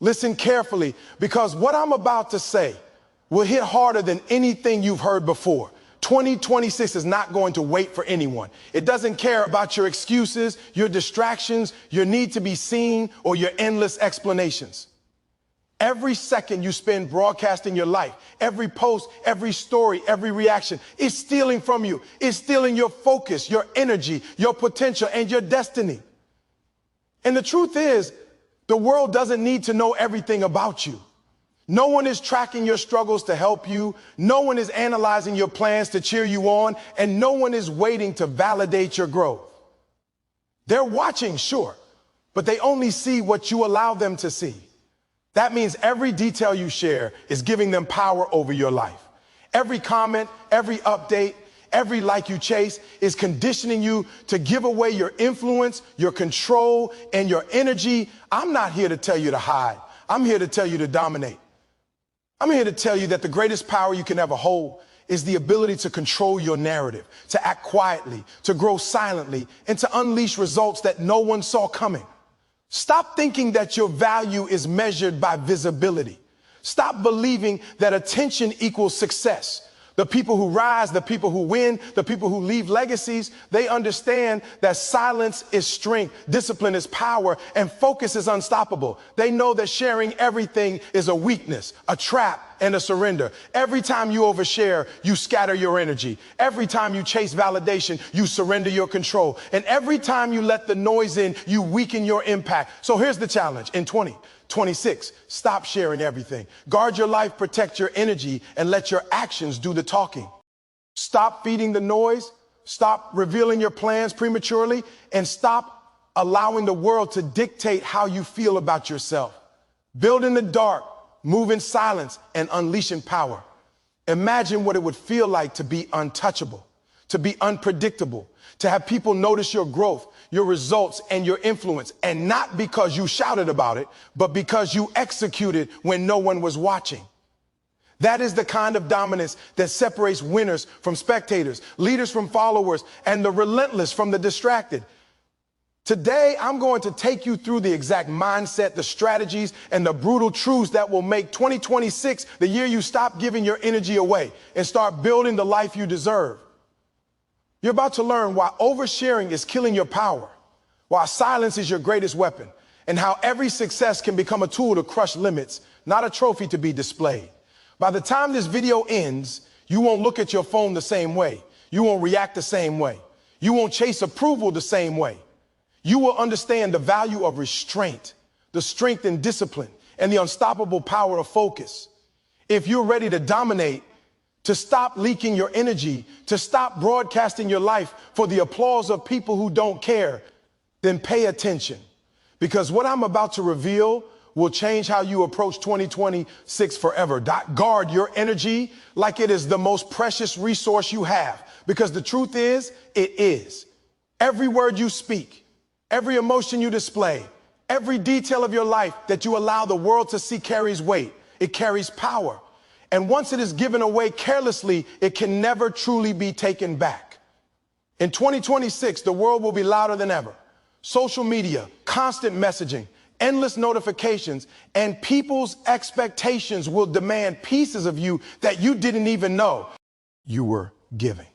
Listen carefully, because what I'm about to say will hit harder than anything you've heard before. 2026 is not going to wait for anyone. It doesn't care about your excuses, your distractions, your need to be seen, or your endless explanations. Every second you spend broadcasting your life, every post, every story, every reaction is stealing from you. It's stealing your focus, your energy, your potential, and your destiny. And the truth is, the world doesn't need to know everything about you. No one is tracking your struggles to help you. No one is analyzing your plans to cheer you on. And no one is waiting to validate your growth. They're watching, sure, but they only see what you allow them to see. That means every detail you share is giving them power over your life. Every comment, every update, every like you chase is conditioning you to give away your influence, your control, and your energy. I'm not here to tell you to hide. I'm here to tell you to dominate. I'm here to tell you that the greatest power you can ever hold is the ability to control your narrative, to act quietly, to grow silently, and to unleash results that no one saw coming. Stop thinking that your value is measured by visibility. Stop believing that attention equals success. The people who rise, the people who win, the people who leave legacies, they understand that silence is strength, discipline is power, and focus is unstoppable. They know that sharing everything is a weakness, a trap, and a surrender. Every time you overshare, you scatter your energy. Every time you chase validation, you surrender your control. And every time you let the noise in, you weaken your impact. So here's the challenge in 2026, stop sharing everything. Guard your life, protect your energy, and let your actions do the talking. Stop feeding the noise, stop revealing your plans prematurely, and stop allowing the world to dictate how you feel about yourself. Build in the dark, move in silence, and unleash in power. Imagine what it would feel like to be untouchable, to be unpredictable, to have people notice your growth, your results, and your influence, and not because you shouted about it, but because you executed when no one was watching. That is the kind of dominance that separates winners from spectators, leaders from followers, and the relentless from the distracted. Today, I'm going to take you through the exact mindset, the strategies, and the brutal truths that will make 2026 the year you stop giving your energy away and start building the life you deserve. You're about to learn why oversharing is killing your power, why silence is your greatest weapon, and how every success can become a tool to crush limits, not a trophy to be displayed. By the time this video ends, you won't look at your phone the same way. You won't react the same way. You won't chase approval the same way. You will understand the value of restraint, the strength and discipline, and the unstoppable power of focus. If you're ready to dominate, to stop leaking your energy, to stop broadcasting your life for the applause of people who don't care, then pay attention. Because what I'm about to reveal will change how you approach 2026 forever. Guard your energy like it is the most precious resource you have. Because the truth is, it is. Every word you speak, every emotion you display, every detail of your life that you allow the world to see carries weight. It carries power. And once it is given away carelessly, it can never truly be taken back. In 2026, the world will be louder than ever. Social media, constant messaging, endless notifications, and people's expectations will demand pieces of you that you didn't even know you were giving.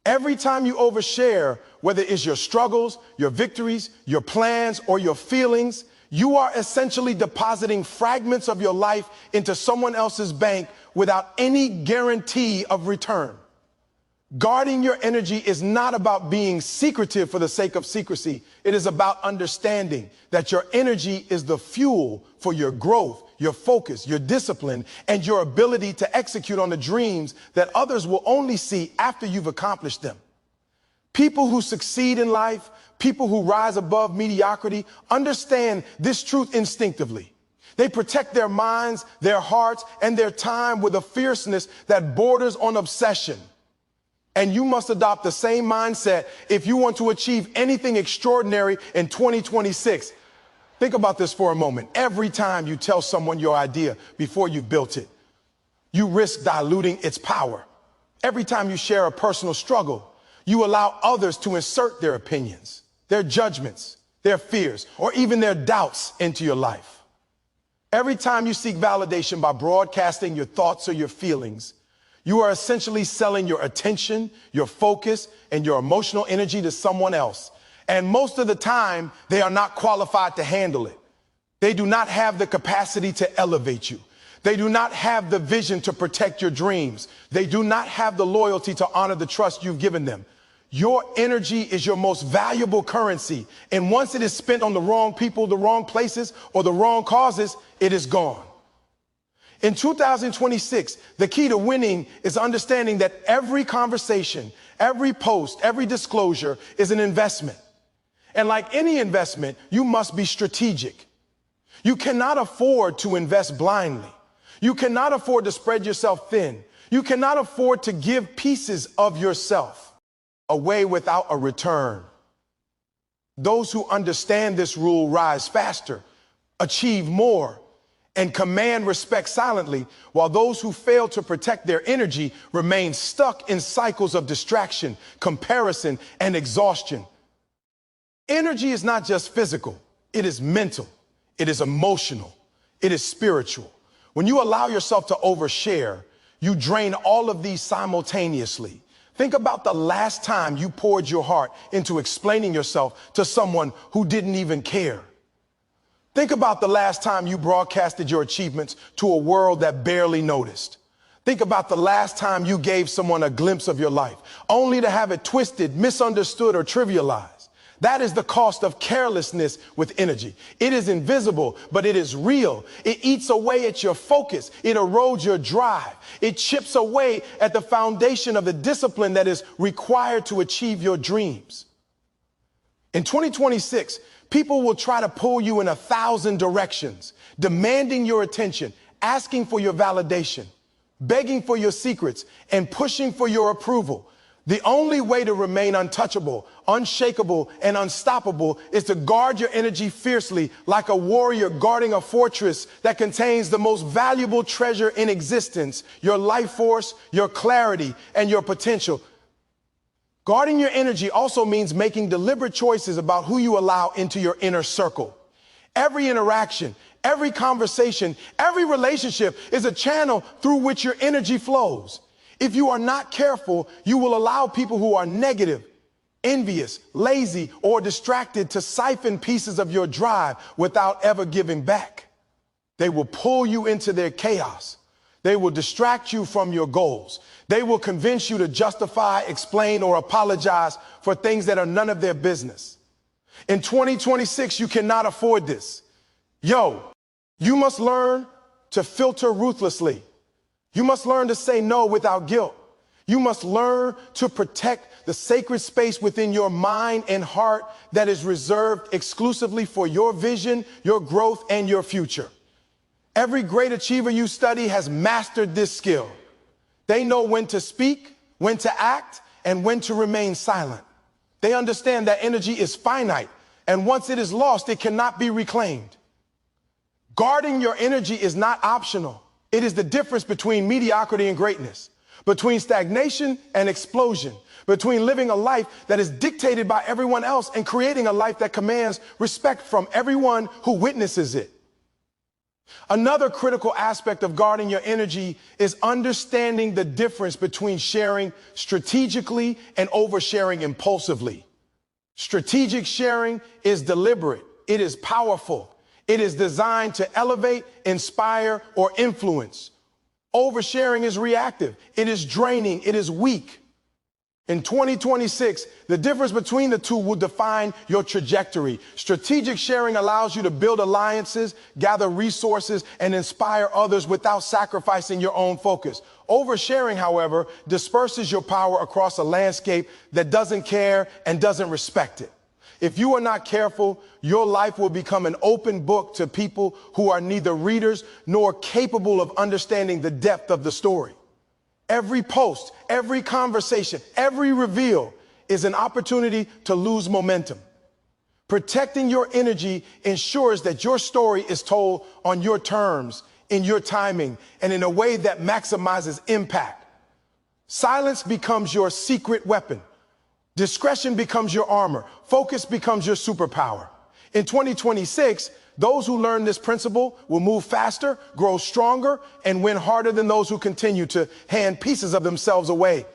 Every time you overshare, whether it's your struggles, your victories, your plans, or your feelings, you are essentially depositing fragments of your life into someone else's bank without any guarantee of return. Guarding your energy is not about being secretive for the sake of secrecy. It is about understanding that your energy is the fuel for your growth, your focus, your discipline, and your ability to execute on the dreams that others will only see after you've accomplished them. People who succeed in life, people who rise above mediocrity, understand this truth instinctively. They protect their minds, their hearts, and their time with a fierceness that borders on obsession. And you must adopt the same mindset if you want to achieve anything extraordinary in 2026. Think about this for a moment. Every time you tell someone your idea before you've built it, you risk diluting its power. Every time you share a personal struggle, you allow others to insert their opinions, their judgments, their fears, or even their doubts into your life. Every time you seek validation by broadcasting your thoughts or your feelings, you are essentially selling your attention, your focus, and your emotional energy to someone else. And most of the time, they are not qualified to handle it. They do not have the capacity to elevate you. They do not have the vision to protect your dreams. They do not have the loyalty to honor the trust you've given them. Your energy is your most valuable currency. And once it is spent on the wrong people, the wrong places, or the wrong causes, it is gone. In 2026, the key to winning is understanding that every conversation, every post, every disclosure is an investment. And like any investment, you must be strategic. You cannot afford to invest blindly. You cannot afford to spread yourself thin. You cannot afford to give pieces of yourself away without a return. Those who understand this rule rise faster, achieve more, and command respect silently, while those who fail to protect their energy remain stuck in cycles of distraction, comparison, and exhaustion. Energy is not just physical, it is mental, it is emotional, it is spiritual. When you allow yourself to overshare, you drain all of these simultaneously. Think about the last time you poured your heart into explaining yourself to someone who didn't even care. Think about the last time you broadcasted your achievements to a world that barely noticed. Think about the last time you gave someone a glimpse of your life, only to have it twisted, misunderstood, or trivialized. That is the cost of carelessness with energy. It is invisible, but it is real. It eats away at your focus. It erodes your drive. It chips away at the foundation of the discipline that is required to achieve your dreams. In 2026, people will try to pull you in 1,000 directions, demanding your attention, asking for your validation, begging for your secrets, and pushing for your approval. The only way to remain untouchable, unshakable, and unstoppable is to guard your energy fiercely like a warrior guarding a fortress that contains the most valuable treasure in existence, your life force, your clarity, and your potential. Guarding your energy also means making deliberate choices about who you allow into your inner circle. Every interaction, every conversation, every relationship is a channel through which your energy flows. If you are not careful, you will allow people who are negative, envious, lazy, or distracted to siphon pieces of your drive without ever giving back. They will pull you into their chaos. They will distract you from your goals. They will convince you to justify, explain, or apologize for things that are none of their business. In 2026, you cannot afford this. You must learn to filter ruthlessly. You must learn to say no without guilt. You must learn to protect the sacred space within your mind and heart that is reserved exclusively for your vision, your growth, and your future. Every great achiever you study has mastered this skill. They know when to speak, when to act, and when to remain silent. They understand that energy is finite, and once it is lost, it cannot be reclaimed. Guarding your energy is not optional. It is the difference between mediocrity and greatness, between stagnation and explosion, between living a life that is dictated by everyone else and creating a life that commands respect from everyone who witnesses it. Another critical aspect of guarding your energy is understanding the difference between sharing strategically and oversharing impulsively. Strategic sharing is deliberate. It is powerful. It is designed to elevate, inspire, or influence. Oversharing is reactive. It is draining. It is weak. In 2026, the difference between the two will define your trajectory. Strategic sharing allows you to build alliances, gather resources, and inspire others without sacrificing your own focus. Oversharing, however, disperses your power across a landscape that doesn't care and doesn't respect it. If you are not careful, your life will become an open book to people who are neither readers nor capable of understanding the depth of the story. Every post, every conversation, every reveal is an opportunity to lose momentum. Protecting your energy ensures that your story is told on your terms, in your timing, and in a way that maximizes impact. Silence becomes your secret weapon. Discretion becomes your armor. Focus becomes your superpower. In 2026, Those who learn this principle will move faster, grow stronger, and win harder than those who continue to hand pieces of themselves away.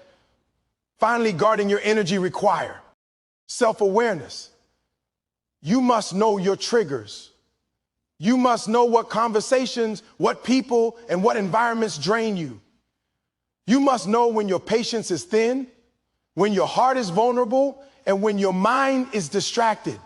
Finally, guarding your energy requires self-awareness. You must know your triggers. You must know what conversations, what people, and what environments drain you. You must know when your patience is thin, when your heart is vulnerable, and when your mind is distracted.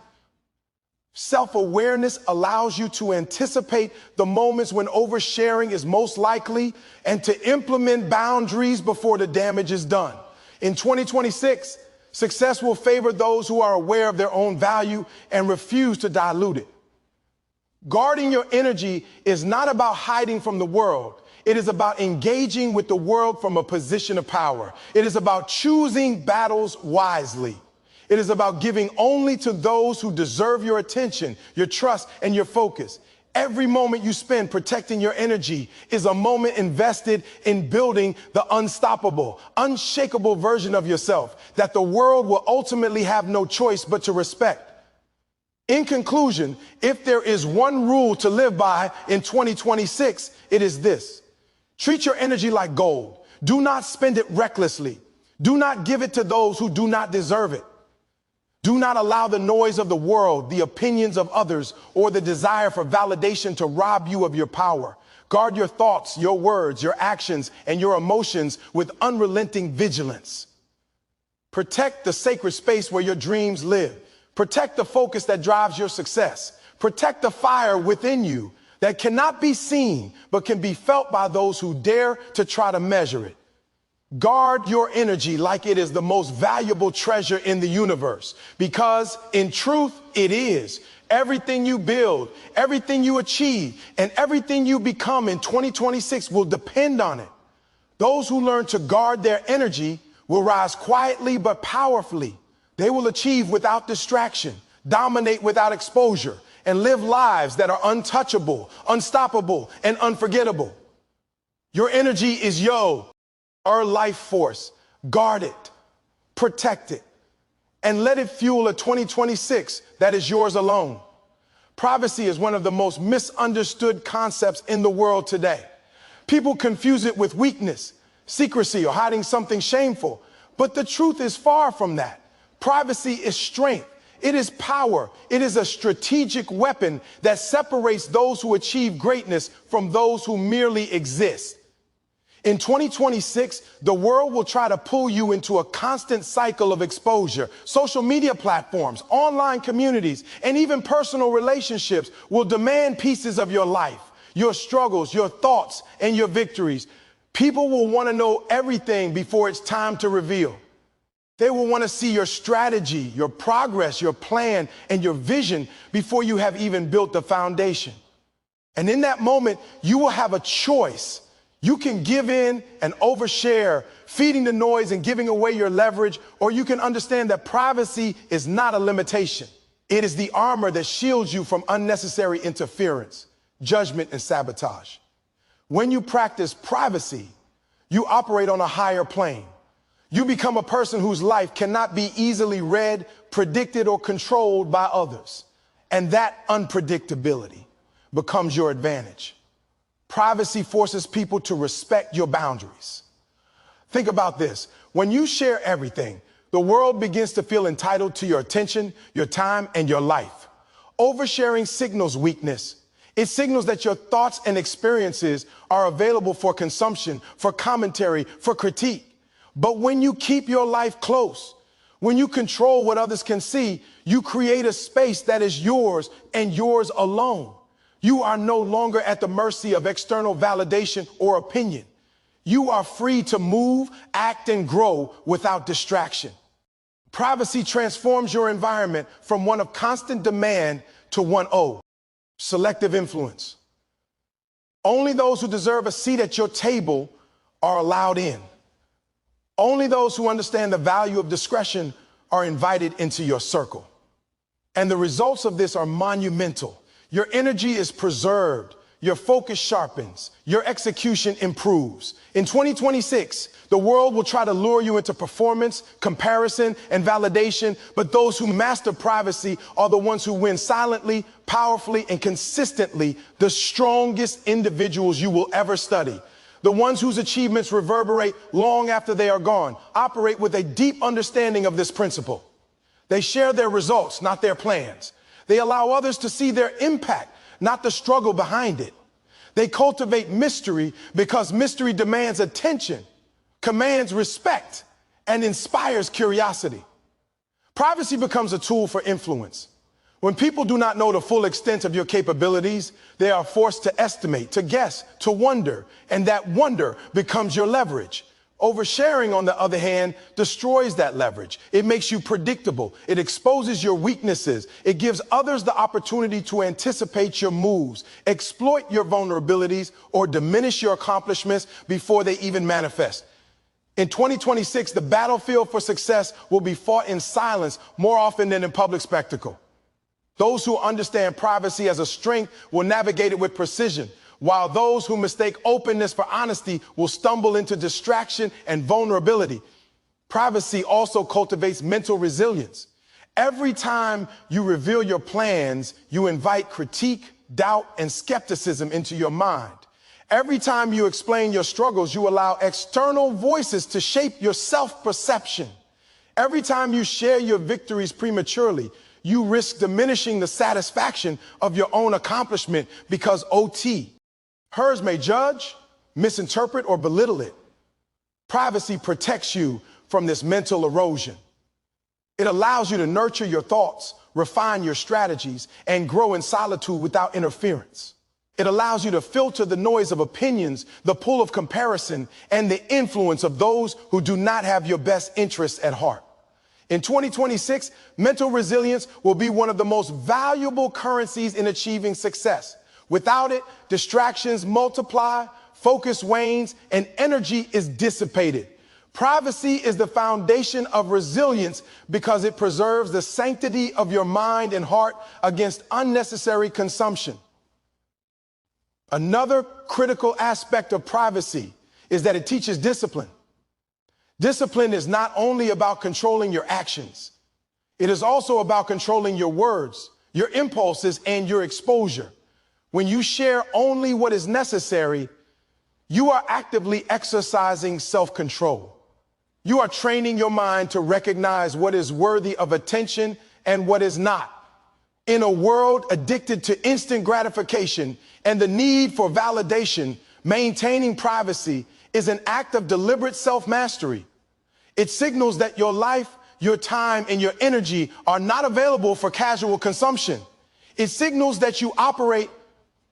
Self-awareness allows you to anticipate the moments when oversharing is most likely and to implement boundaries before the damage is done. In 2026, success will favor those who are aware of their own value and refuse to dilute it. Guarding your energy is not about hiding from the world. It is about engaging with the world from a position of power. It is about choosing battles wisely. It is about giving only to those who deserve your attention, your trust, and your focus. Every moment you spend protecting your energy is a moment invested in building the unstoppable, unshakable version of yourself that the world will ultimately have no choice but to respect. In conclusion, if there is one rule to live by in 2026, it is this. Treat your energy like gold. Do not spend it recklessly. Do not give it to those who do not deserve it. Do not allow the noise of the world, the opinions of others, or the desire for validation to rob you of your power. Guard your thoughts, your words, your actions, and your emotions with unrelenting vigilance. Protect the sacred space where your dreams live. Protect the focus that drives your success. Protect the fire within you that cannot be seen, but can be felt by those who dare to try to measure it. Guard your energy like it is the most valuable treasure in the universe, because in truth, it is. Everything you build, everything you achieve, and everything you become in 2026 will depend on it. Those who learn to guard their energy will rise quietly but powerfully. They will achieve without distraction, dominate without exposure, and live lives that are untouchable, unstoppable, and unforgettable. Your energy is our life force. Guard it, protect it, and let it fuel a 2026 that is yours alone. Privacy is one of the most misunderstood concepts in the world today. People confuse it with weakness, secrecy, or hiding something shameful. But the truth is far from that. Privacy is strength. It is power. It is a strategic weapon that separates those who achieve greatness from those who merely exist. In 2026, the world will try to pull you into a constant cycle of exposure. Social media platforms, online communities, and even personal relationships will demand pieces of your life, your struggles, your thoughts, and your victories. People will want to know everything before it's time to reveal. They will want to see your strategy, your progress, your plan, and your vision before you have even built the foundation. And in that moment, you will have a choice. You can give in and overshare, feeding the noise and giving away your leverage, or you can understand that privacy is not a limitation. It is the armor that shields you from unnecessary interference, judgment, and sabotage. When you practice privacy, you operate on a higher plane. You become a person whose life cannot be easily read, predicted, or controlled by others. And that unpredictability becomes your advantage. Privacy forces people to respect your boundaries. Think about this. When you share everything, the world begins to feel entitled to your attention, your time, and your life. Oversharing signals weakness. It signals that your thoughts and experiences are available for consumption, for commentary, for critique. But when you keep your life close, when you control what others can see, you create a space that is yours and yours alone. You are no longer at the mercy of external validation or opinion. You are free to move, act, and grow without distraction. Privacy transforms your environment from one of constant demand to one of selective influence. Only those who deserve a seat at your table are allowed in. Only those who understand the value of discretion are invited into your circle. And the results of this are monumental. Your energy is preserved, your focus sharpens, your execution improves. In 2026, the world will try to lure you into performance, comparison, and validation, but those who master privacy are the ones who win silently, powerfully, and consistently, the strongest individuals you will ever study. The ones whose achievements reverberate long after they are gone, operate with a deep understanding of this principle. They share their results, not their plans. They allow others to see their impact, not the struggle behind it. They cultivate mystery because mystery demands attention, commands respect, and inspires curiosity. Privacy becomes a tool for influence. When people do not know the full extent of your capabilities, they are forced to estimate, to guess, to wonder, and that wonder becomes your leverage. Oversharing, on the other hand, destroys that leverage. It makes you predictable. It exposes your weaknesses. It gives others the opportunity to anticipate your moves, exploit your vulnerabilities, or diminish your accomplishments before they even manifest. In 2026, the battlefield for success will be fought in silence more often than in public spectacle. Those who understand privacy as a strength will navigate it with precision, while those who mistake openness for honesty will stumble into distraction and vulnerability. Privacy also cultivates mental resilience. Every time you reveal your plans, you invite critique, doubt, and skepticism into your mind. Every time you explain your struggles, you allow external voices to shape your self-perception. Every time you share your victories prematurely, you risk diminishing the satisfaction of your own accomplishment because hers may judge, misinterpret, or belittle it. Privacy protects you from this mental erosion. It allows you to nurture your thoughts, refine your strategies, and grow in solitude without interference. It allows you to filter the noise of opinions, the pull of comparison, and the influence of those who do not have your best interests at heart. In 2026, mental resilience will be one of the most valuable currencies in achieving success. Without it, distractions multiply, focus wanes, and energy is dissipated. Privacy is the foundation of resilience because it preserves the sanctity of your mind and heart against unnecessary consumption. Another critical aspect of privacy is that it teaches discipline. Discipline is not only about controlling your actions, it is also about controlling your words, your impulses, and your exposure. When you share only what is necessary, you are actively exercising self-control. You are training your mind to recognize what is worthy of attention and what is not. In a world addicted to instant gratification and the need for validation, maintaining privacy is an act of deliberate self-mastery. It signals that your life, your time, and your energy are not available for casual consumption. It signals that you operate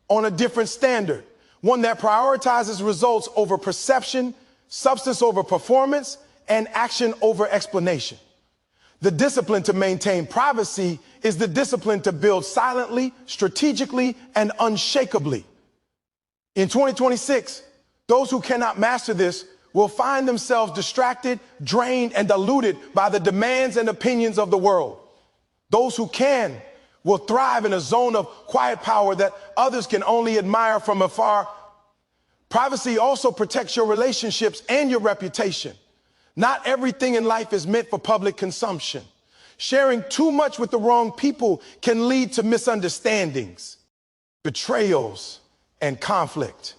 on a different standard, one that prioritizes results over perception, substance over performance, and action over explanation. The discipline to maintain privacy is the discipline to build silently, strategically, and unshakably. In 2026, those who cannot master this will find themselves distracted, drained, and diluted by the demands and opinions of the world. Those who can will thrive in a zone of quiet power that others can only admire from afar. Privacy also protects your relationships and your reputation. Not everything in life is meant for public consumption. Sharing too much with the wrong people can lead to misunderstandings, betrayals, and conflict.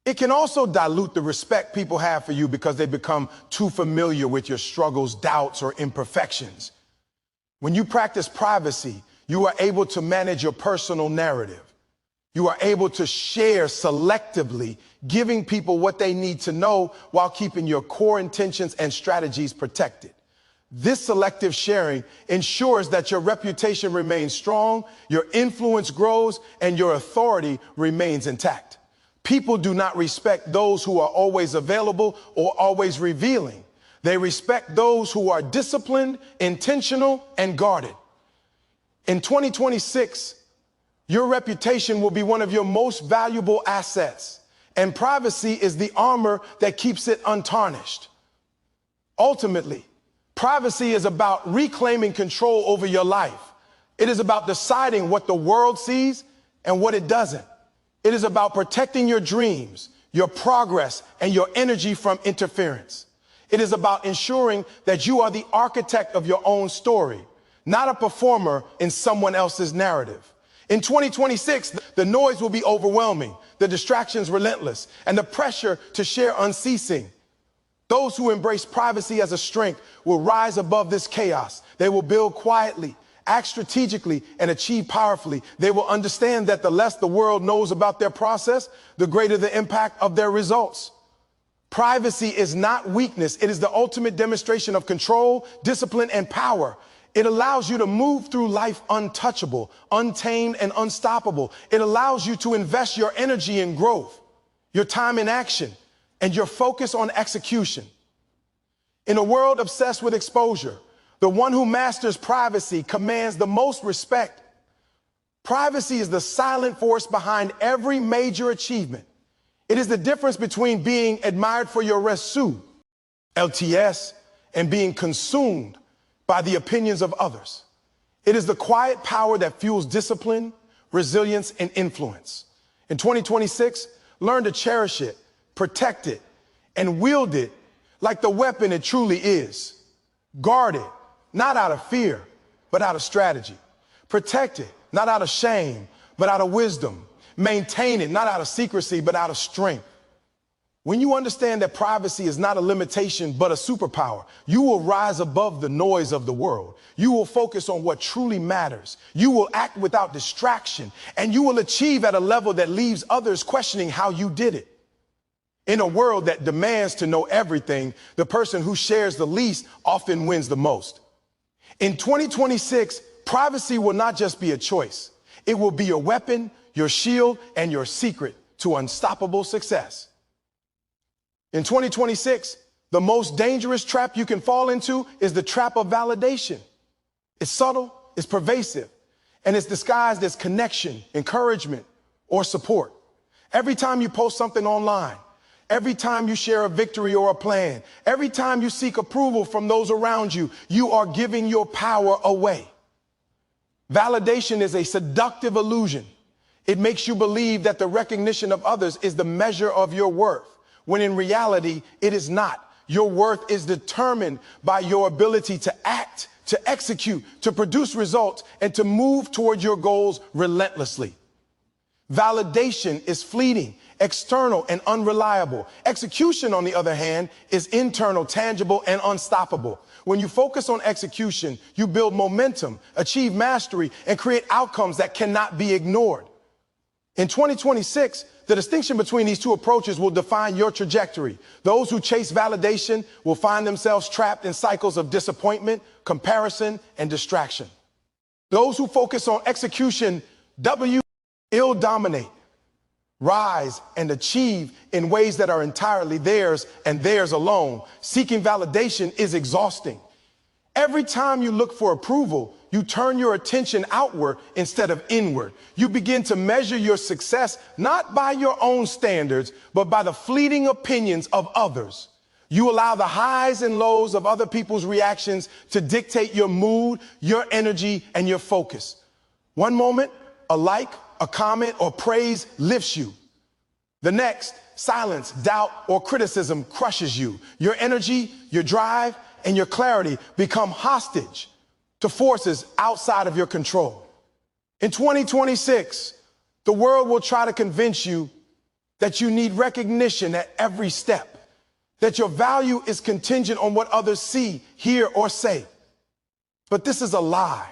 It can also dilute the respect people have for you because they become too familiar with your struggles, doubts, or imperfections. When you practice privacy, you are able to manage your personal narrative. You are able to share selectively, giving people what they need to know while keeping your core intentions and strategies protected. This selective sharing ensures that your reputation remains strong, your influence grows, and your authority remains intact. People do not respect those who are always available or always revealing. They respect those who are disciplined, intentional, and guarded. In 2026, your reputation will be one of your most valuable assets, and privacy is the armor that keeps it untarnished. Ultimately, privacy is about reclaiming control over your life. It is about deciding what the world sees and what it doesn't. It is about protecting your dreams, your progress, and your energy from interference. It is about ensuring that you are the architect of your own story, not a performer in someone else's narrative. In 2026, the noise will be overwhelming, the distractions relentless, and the pressure to share unceasing. Those who embrace privacy as a strength will rise above this chaos. They will build quietly, act strategically, and achieve powerfully. They will understand that the less the world knows about their process, the greater the impact of their results. Privacy is not weakness. It is the ultimate demonstration of control, discipline, and power. It allows you to move through life untouchable, untamed, and unstoppable. It allows you to invest your energy in growth, your time in action, and your focus on execution. In a world obsessed with exposure, the one who masters privacy commands the most respect. Privacy is the silent force behind every major achievement. It is the difference between being admired for your resu, LTS, and being consumed by the opinions of others. It is the quiet power that fuels discipline, resilience, and influence. In 2026, learn to cherish it, protect it, and wield it like the weapon it truly is. Guard it, not out of fear, but out of strategy. Protect it, not out of shame, but out of wisdom. Maintain it, not out of secrecy, but out of strength. When you understand that privacy is not a limitation, but a superpower, you will rise above the noise of the world. You will focus on what truly matters. You will act without distraction, and you will achieve at a level that leaves others questioning how you did it. In a world that demands to know everything, the person who shares the least often wins the most. In 2026, privacy will not just be a choice. It will be your weapon, your shield, and your secret to unstoppable success. In 2026, the most dangerous trap you can fall into is the trap of validation. It's subtle, it's pervasive, and it's disguised as connection, encouragement, or support. Every time you post something online, every time you share a victory or a plan, every time you seek approval from those around you, you are giving your power away. Validation is a seductive illusion. It makes you believe that the recognition of others is the measure of your worth, when in reality, it is not. Your worth is determined by your ability to act, to execute, to produce results, and to move toward your goals relentlessly. Validation is fleeting, external, and unreliable. Execution, on the other hand, is internal, tangible, and unstoppable. When you focus on execution, you build momentum, achieve mastery, and create outcomes that cannot be ignored. In 2026, the distinction between these two approaches will define your trajectory. Those who chase validation will find themselves trapped in cycles of disappointment, comparison, and distraction. Those who focus on execution will dominate, rise, and achieve in ways that are entirely theirs and theirs alone. Seeking validation is exhausting. Every time you look for approval, you turn your attention outward instead of inward. You begin to measure your success not by your own standards, but by the fleeting opinions of others. You allow the highs and lows of other people's reactions to dictate your mood, your energy, and your focus. One moment, a like, a comment, or praise lifts you. The next, silence, doubt, or criticism crushes you. Your energy, your drive, and your clarity become hostage to forces outside of your control. In 2026, the world will try to convince you that you need recognition at every step, that your value is contingent on what others see, hear, or say. But this is a lie.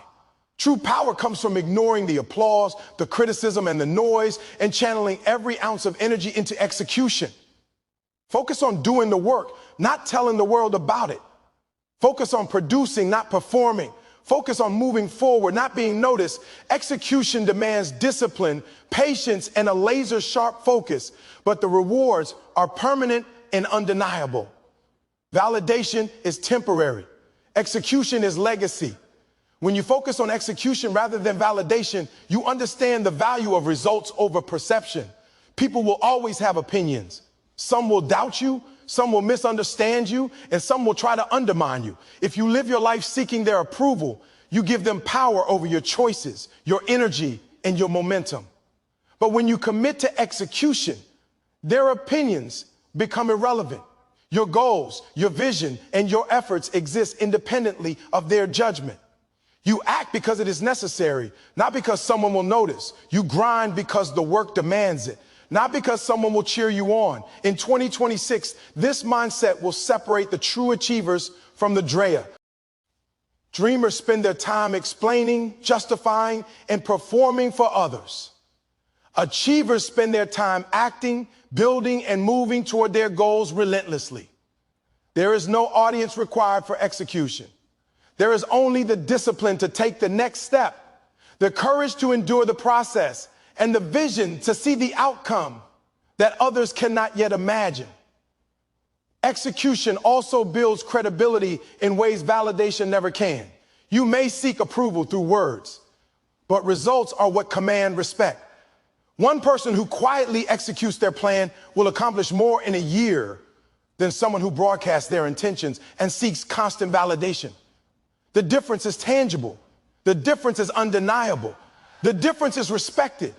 True power comes from ignoring the applause, the criticism, and the noise, and channeling every ounce of energy into execution. Focus on doing the work, not telling the world about it. Focus on producing, not performing. Focus on moving forward, not being noticed. Execution demands discipline, patience, and a laser-sharp focus, but the rewards are permanent and undeniable. Validation is temporary. Execution is legacy. When you focus on execution rather than validation, you understand the value of results over perception. People will always have opinions. Some will doubt you, some will misunderstand you, and some will try to undermine you. If you live your life seeking their approval, you give them power over your choices, your energy, and your momentum. But when you commit to execution, their opinions become irrelevant. Your goals, your vision, and your efforts exist independently of their judgment. You act because it is necessary, not because someone will notice. You grind because the work demands it, not because someone will cheer you on. In 2026, this mindset will separate the true achievers from the dreamer. Dreamers spend their time explaining, justifying, and performing for others. Achievers spend their time acting, building, and moving toward their goals relentlessly. There is no audience required for execution. There is only the discipline to take the next step, the courage to endure the process, and the vision to see the outcome that others cannot yet imagine. Execution also builds credibility in ways validation never can. You may seek approval through words, but results are what command respect. One person who quietly executes their plan will accomplish more in a year than someone who broadcasts their intentions and seeks constant validation. The difference is tangible. The difference is undeniable. The difference is respected.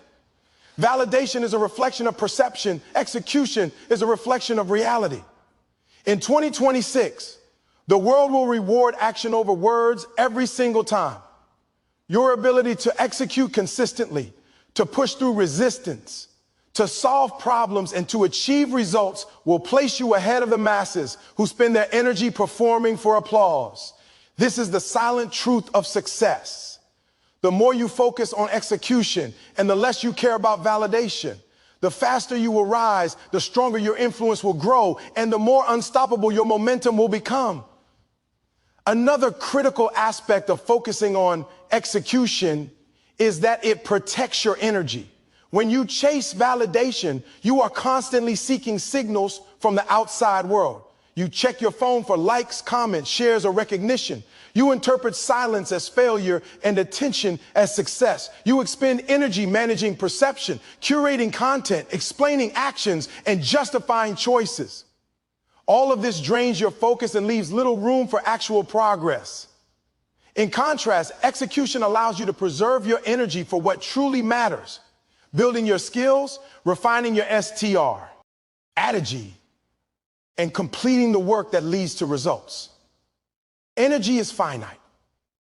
Validation is a reflection of perception. Execution is a reflection of reality. In 2026, the world will reward action over words every single time. Your ability to execute consistently, to push through resistance, to solve problems, and to achieve results will place you ahead of the masses who spend their energy performing for applause. This is the silent truth of success. The more you focus on execution and the less you care about validation, the faster you will rise, the stronger your influence will grow, and the more unstoppable your momentum will become. Another critical aspect of focusing on execution is that it protects your energy. When you chase validation, you are constantly seeking signals from the outside world. You check your phone for likes, comments, shares, or recognition. You interpret silence as failure and attention as success. You expend energy managing perception, curating content, explaining actions, and justifying choices. All of this drains your focus and leaves little room for actual progress. In contrast, execution allows you to preserve your energy for what truly matters, building your skills, refining your strategy, and completing the work that leads to results. Energy is finite,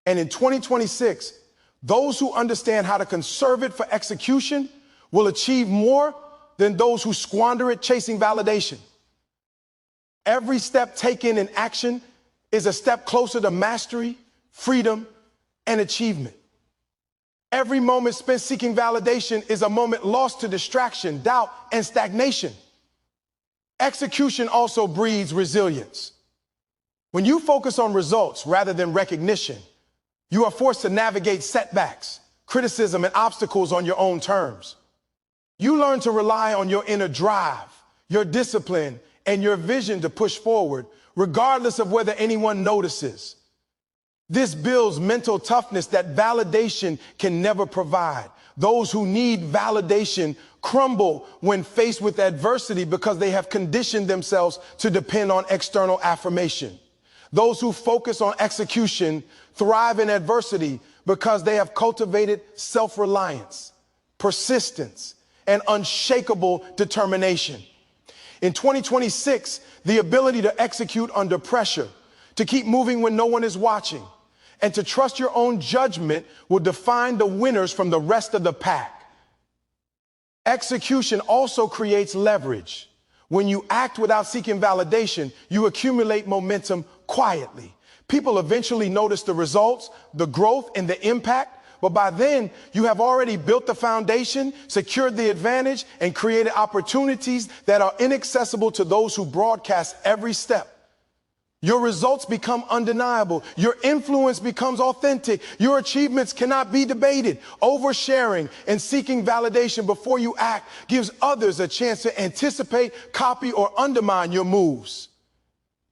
and in 2026, those who understand how to conserve it for execution will achieve more than those who squander it chasing validation. Every step taken in action is a step closer to mastery, freedom, and achievement. Every moment spent seeking validation is a moment lost to distraction, doubt, and stagnation. Execution also breeds resilience. When you focus on results rather than recognition, you are forced to navigate setbacks, criticism, and obstacles on your own terms. You learn to rely on your inner drive, your discipline, and your vision to push forward, regardless of whether anyone notices. This builds mental toughness that validation can never provide. Those who need validation crumble when faced with adversity because they have conditioned themselves to depend on external affirmation. Those who focus on execution thrive in adversity because they have cultivated self-reliance, persistence, and unshakable determination. In 2026, the ability to execute under pressure, to keep moving when no one is watching, and to trust your own judgment will define the winners from the rest of the pack. Execution also creates leverage. When you act without seeking validation, you accumulate momentum quietly. People eventually notice the results, the growth, and the impact, but by then you have already built the foundation, secured the advantage, and created opportunities that are inaccessible to those who broadcast every step. Your results become undeniable. Your influence becomes authentic. Your achievements cannot be debated. Oversharing and seeking validation before you act gives others a chance to anticipate, copy, or undermine your moves.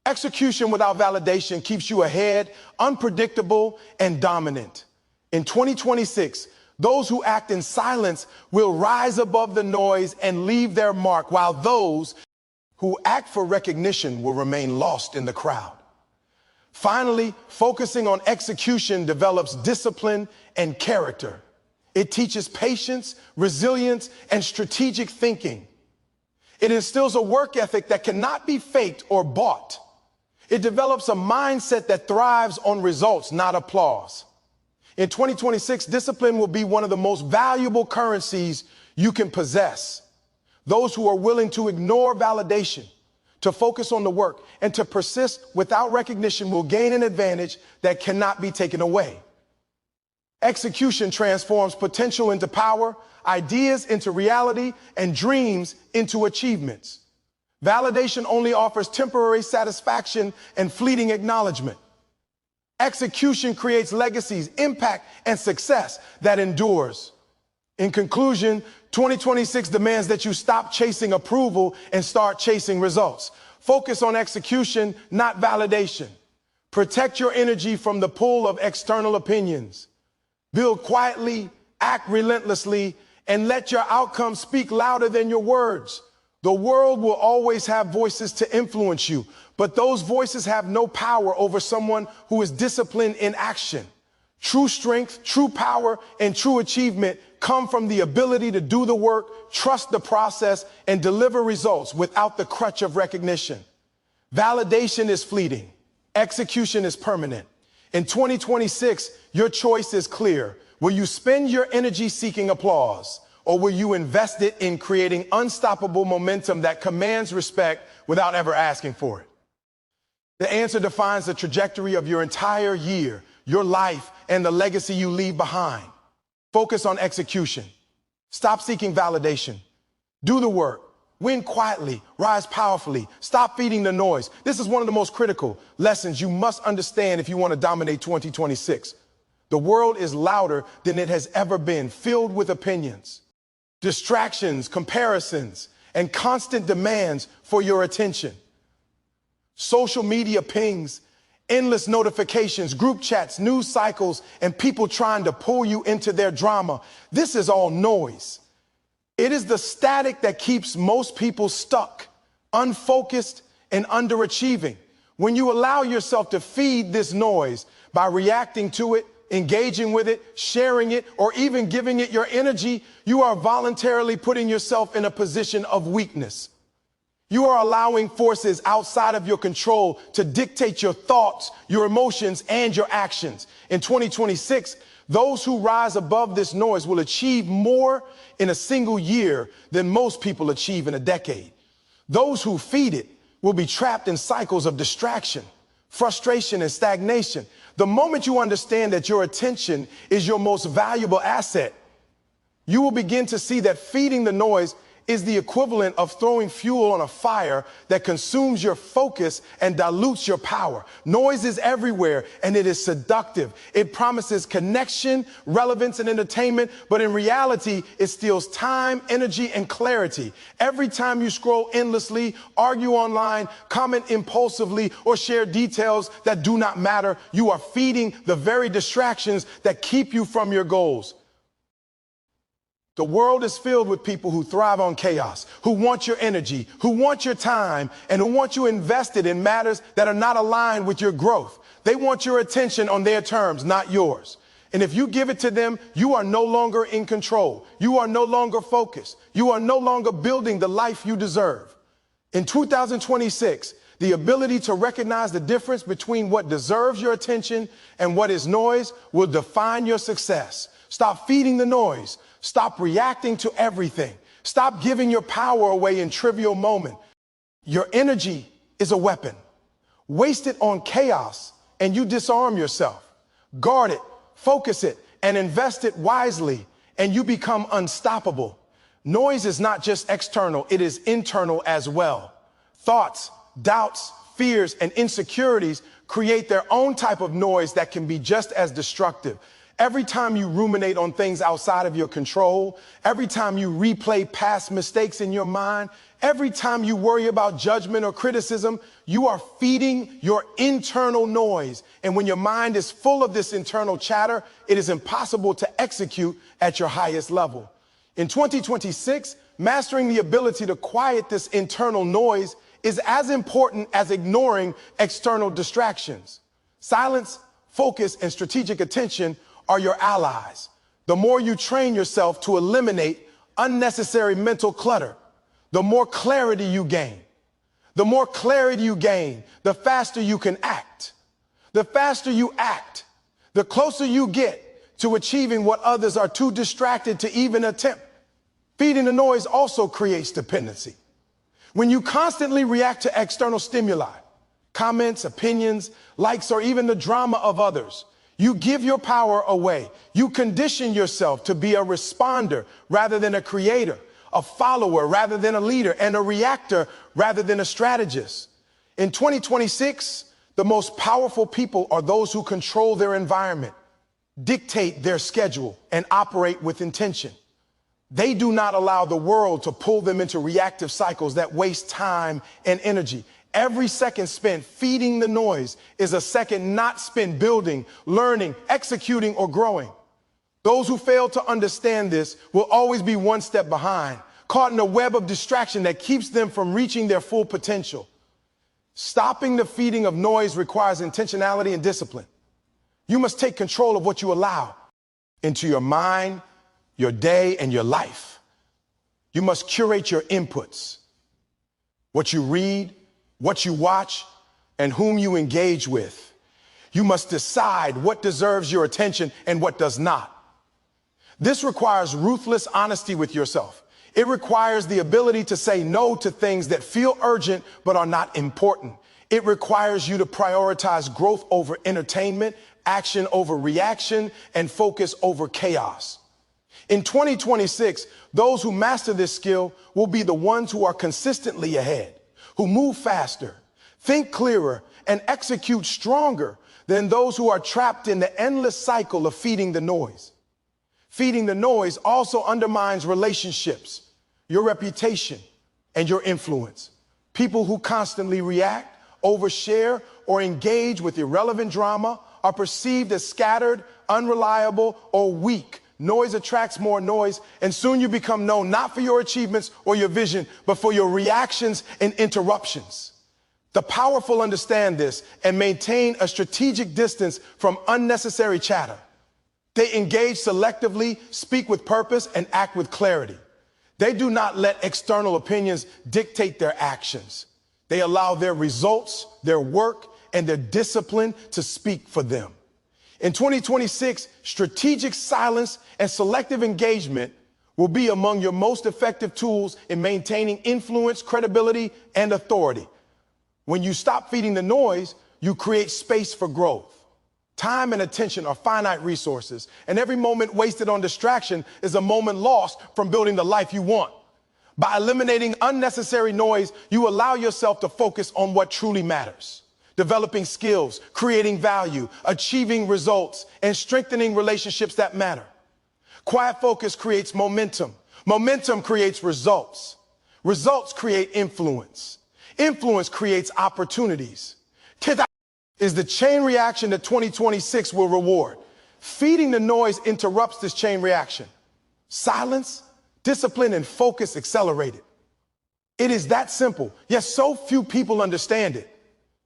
Execution without validation keeps you ahead, unpredictable, and dominant. In 2026, those who act in silence will rise above the noise and leave their mark, while those who act for recognition will remain lost in the crowd. Finally, focusing on execution develops discipline and character. It teaches patience, resilience, and strategic thinking. It instills a work ethic that cannot be faked or bought. It develops a mindset that thrives on results, not applause. In 2026, discipline will be one of the most valuable currencies you can possess. Those who are willing to ignore validation, to focus on the work, and to persist without recognition will gain an advantage that cannot be taken away. Execution transforms potential into power, ideas into reality, and dreams into achievements. Validation only offers temporary satisfaction and fleeting acknowledgement. Execution creates legacies, impact, and success that endures. In conclusion, 2026 demands that you stop chasing approval and start chasing results. Focus on execution, not validation. Protect your energy from the pull of external opinions. Build quietly, act relentlessly, and let your outcomes speak louder than your words. The world will always have voices to influence you, but those voices have no power over someone who is disciplined in action. True strength, true power, and true achievement come from the ability to do the work, trust the process, and deliver results without the crutch of recognition. Validation is fleeting. Execution is permanent. In 2026, your choice is clear. Will you spend your energy seeking applause, or will you invest it in creating unstoppable momentum that commands respect without ever asking for it? The answer defines the trajectory of your entire year, your life, and the legacy you leave behind. Focus on execution. Stop seeking validation. Do the work. Win quietly. Rise powerfully. Stop feeding the noise. This is one of the most critical lessons you must understand if you want to dominate 2026. The world is louder than it has ever been, filled with opinions, distractions, comparisons, and constant demands for your attention. Social media pings, endless notifications, group chats, news cycles, and people trying to pull you into their drama. This is all noise. It is the static that keeps most people stuck, unfocused, and underachieving. When you allow yourself to feed this noise by reacting to it, engaging with it, sharing it, or even giving it your energy, you are voluntarily putting yourself in a position of weakness. You are allowing forces outside of your control to dictate your thoughts, your emotions, and your actions. In 2026, those who rise above this noise will achieve more in a single year than most people achieve in a decade. Those who feed it will be trapped in cycles of distraction, frustration, and stagnation. The moment you understand that your attention is your most valuable asset, you will begin to see that feeding the noise is the equivalent of throwing fuel on a fire that consumes your focus and dilutes your power. Noise is everywhere, and it is seductive. It promises connection, relevance, and entertainment, but in reality, it steals time, energy, and clarity. Every time you scroll endlessly, argue online, comment impulsively, or share details that do not matter, you are feeding the very distractions that keep you from your goals. The world is filled with people who thrive on chaos, who want your energy, who want your time, and who want you invested in matters that are not aligned with your growth. They want your attention on their terms, not yours. And if you give it to them, you are no longer in control. You are no longer focused. You are no longer building the life you deserve. In 2026, the ability to recognize the difference between what deserves your attention and what is noise will define your success. Stop feeding the noise. Stop reacting to everything. Stop giving your power away in trivial moments. Your energy is a weapon. Waste it on chaos and you disarm yourself. Guard it, focus it, and invest it wisely, and you become unstoppable. Noise is not just external, it is internal as well. Thoughts, doubts, fears, and insecurities create their own type of noise that can be just as destructive. Every time you ruminate on things outside of your control, every time you replay past mistakes in your mind, every time you worry about judgment or criticism, you are feeding your internal noise. And when your mind is full of this internal chatter, it is impossible to execute at your highest level. In 2026, mastering the ability to quiet this internal noise is as important as ignoring external distractions. Silence, focus, and strategic attention are your allies. The more you train yourself to eliminate unnecessary mental clutter, the more clarity you gain. The more clarity you gain, the faster you can act. The faster you act, the closer you get to achieving what others are too distracted to even attempt. Feeding the noise also creates dependency. When you constantly react to external stimuli, comments, opinions, likes, or even the drama of others, you give your power away. You condition yourself to be a responder rather than a creator, a follower rather than a leader, and a reactor rather than a strategist. In 2026, the most powerful people are those who control their environment, dictate their schedule, and operate with intention. They do not allow the world to pull them into reactive cycles that waste time and energy. Every second spent feeding the noise is a second not spent building, learning, executing, or growing. Those who fail to understand this will always be one step behind, caught in a web of distraction that keeps them from reaching their full potential. Stopping the feeding of noise requires intentionality and discipline. You must take control of what you allow into your mind, your day, and your life. You must curate your inputs, what you read, what you watch, and whom you engage with. You must decide what deserves your attention and what does not. This requires ruthless honesty with yourself. It requires the ability to say no to things that feel urgent but are not important. It requires you to prioritize growth over entertainment, action over reaction, and focus over chaos. In 2026, those who master this skill will be the ones who are consistently ahead, who move faster, think clearer, and execute stronger than those who are trapped in the endless cycle of feeding the noise. Feeding the noise also undermines relationships, your reputation, and your influence. People who constantly react, overshare, or engage with irrelevant drama are perceived as scattered, unreliable, or weak. Noise attracts more noise, and soon you become known not for your achievements or your vision, but for your reactions and interruptions. The powerful understand this and maintain a strategic distance from unnecessary chatter. They engage selectively, speak with purpose, and act with clarity. They do not let external opinions dictate their actions. They allow their results, their work, and their discipline to speak for them. In 2026, strategic silence and selective engagement will be among your most effective tools in maintaining influence, credibility, and authority. When you stop feeding the noise, you create space for growth. Time and attention are finite resources, and every moment wasted on distraction is a moment lost from building the life you want. By eliminating unnecessary noise, you allow yourself to focus on what truly matters. Developing skills, creating value, achieving results, and strengthening relationships that matter. Quiet focus creates momentum. Momentum creates results. Results create influence. Influence creates opportunities. Is the chain reaction that 2026 will reward. Feeding the noise interrupts this chain reaction. Silence, discipline, and focus accelerate it. It is that simple, yet so few people understand it.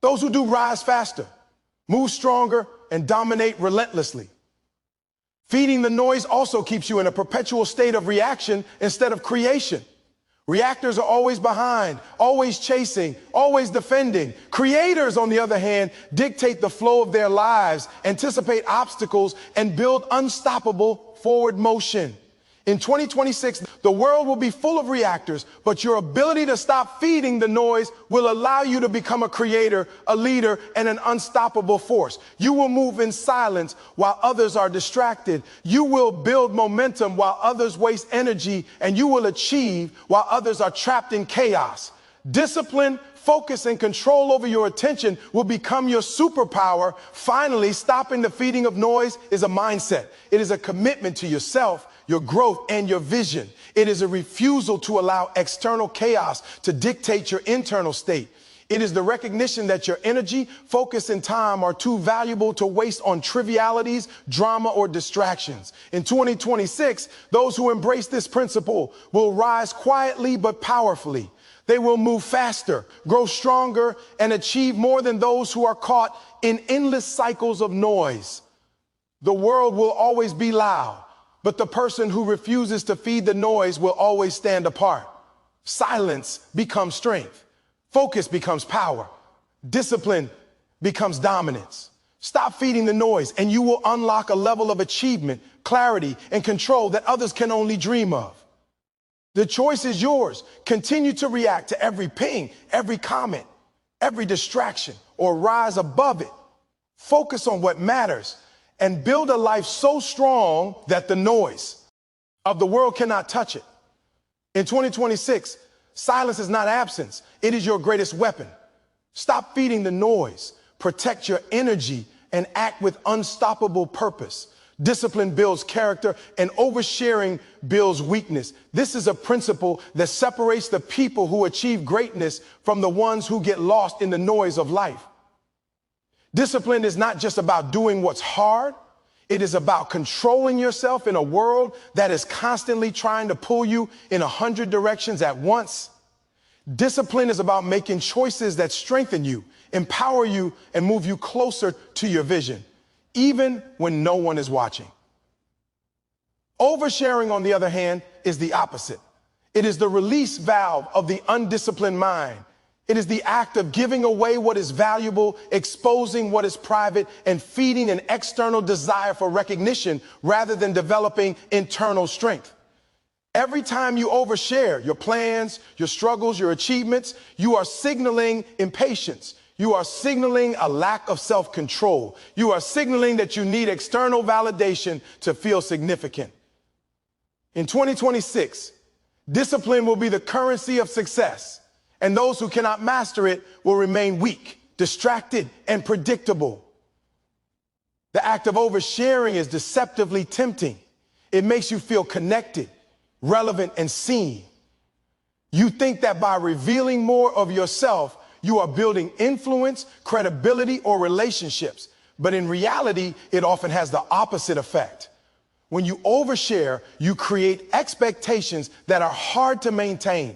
Those who do rise faster, move stronger, and dominate relentlessly. Feeding the noise also keeps you in a perpetual state of reaction instead of creation. Reactors are always behind, always chasing, always defending. Creators, on the other hand, dictate the flow of their lives, anticipate obstacles, and build unstoppable forward motion. In 2026, the world will be full of reactors, but your ability to stop feeding the noise will allow you to become a creator, a leader, and an unstoppable force. You will move in silence while others are distracted. You will build momentum while others waste energy, and you will achieve while others are trapped in chaos. Discipline, focus, and control over your attention will become your superpower. Finally, stopping the feeding of noise is a mindset. It is a commitment to yourself, your growth, and your vision. It is a refusal to allow external chaos to dictate your internal state. It is the recognition that your energy, focus, and time are too valuable to waste on trivialities, drama, or distractions. In 2026, those who embrace this principle will rise quietly but powerfully. They will move faster, grow stronger, and achieve more than those who are caught in endless cycles of noise. The world will always be loud, But the person who refuses to feed the noise will always stand apart. Silence becomes strength. Focus becomes power. Discipline becomes dominance. Stop feeding the noise and you will unlock a level of achievement, clarity, and control that others can only dream of. The choice is yours. Continue to react to every ping, every comment, every distraction, or rise above it. Focus on what matters and build a life so strong that the noise of the world cannot touch it. In 2026, silence is not absence. It is your greatest weapon. Stop feeding the noise. Protect your energy and act with unstoppable purpose. Discipline builds character and oversharing builds weakness. This is a principle that separates the people who achieve greatness from the ones who get lost in the noise of life. Discipline is not just about doing what's hard. It is about controlling yourself in a world that is constantly trying to pull you in 100 directions at once. Discipline is about making choices that strengthen you, empower you, and move you closer to your vision, even when no one is watching. Oversharing, on the other hand, is the opposite. It is the release valve of the undisciplined mind. It is the act of giving away what is valuable, exposing what is private, and feeding an external desire for recognition rather than developing internal strength. Every time you overshare your plans, your struggles, your achievements, you are signaling impatience. You are signaling a lack of self-control. You are signaling that you need external validation to feel significant. In 2026, discipline will be the currency of success, and those who cannot master it will remain weak, distracted, and predictable. The act of oversharing is deceptively tempting. It makes you feel connected, relevant, and seen. You think that by revealing more of yourself, you are building influence, credibility, or relationships. But in reality, it often has the opposite effect. When you overshare, you create expectations that are hard to maintain.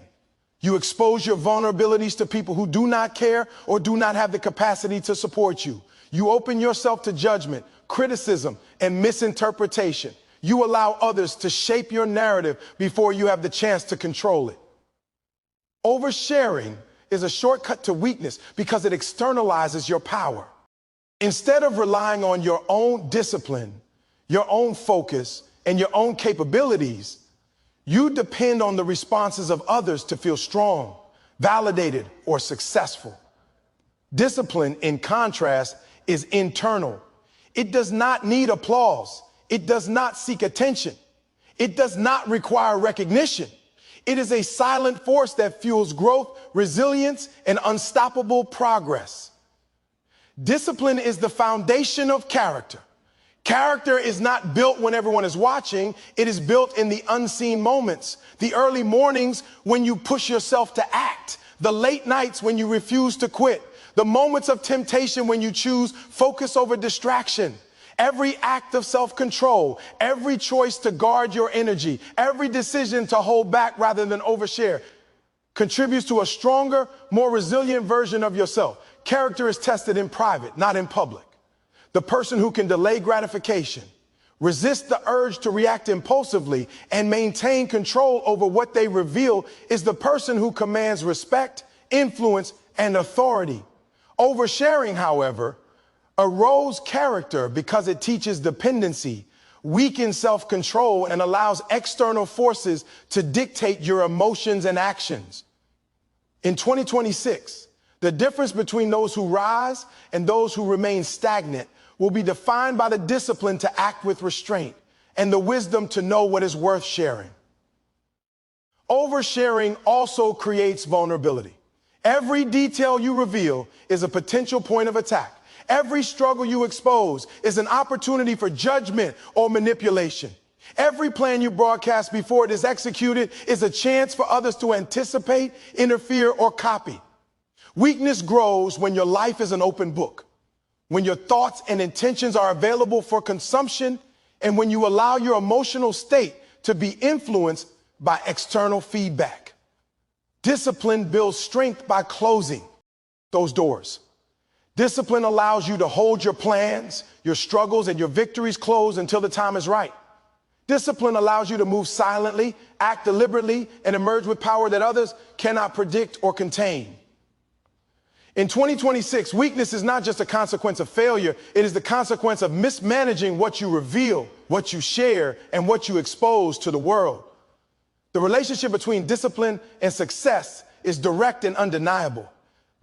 You expose your vulnerabilities to people who do not care or do not have the capacity to support you. You open yourself to judgment, criticism, and misinterpretation. You allow others to shape your narrative before you have the chance to control it. Oversharing is a shortcut to weakness because it externalizes your power. Instead of relying on your own discipline, your own focus, and your own capabilities, you depend on the responses of others to feel strong, validated, or successful. Discipline, in contrast, is internal. It does not need applause. It does not seek attention. It does not require recognition. It is a silent force that fuels growth, resilience, and unstoppable progress. Discipline is the foundation of character. Character is not built when everyone is watching. It is built in the unseen moments, the early mornings when you push yourself to act, the late nights when you refuse to quit, the moments of temptation when you choose focus over distraction. Every act of self-control, every choice to guard your energy, every decision to hold back rather than overshare contributes to a stronger, more resilient version of yourself. Character is tested in private, not in public. The person who can delay gratification, resist the urge to react impulsively, and maintain control over what they reveal is the person who commands respect, influence, and authority. Oversharing, however, erodes character because it teaches dependency, weakens self-control, and allows external forces to dictate your emotions and actions. In 2026, the difference between those who rise and those who remain stagnant will be defined by the discipline to act with restraint and the wisdom to know what is worth sharing. Oversharing also creates vulnerability. Every detail you reveal is a potential point of attack. Every struggle you expose is an opportunity for judgment or manipulation. Every plan you broadcast before it is executed is a chance for others to anticipate, interfere, or copy. Weakness grows when your life is an open book, when your thoughts and intentions are available for consumption, and when you allow your emotional state to be influenced by external feedback. Discipline builds strength by closing those doors. Discipline allows you to hold your plans, your struggles, and your victories closed until the time is right. Discipline allows you to move silently, act deliberately, and emerge with power that others cannot predict or contain. In 2026, weakness is not just a consequence of failure, it is the consequence of mismanaging what you reveal, what you share, and what you expose to the world. The relationship between discipline and success is direct and undeniable.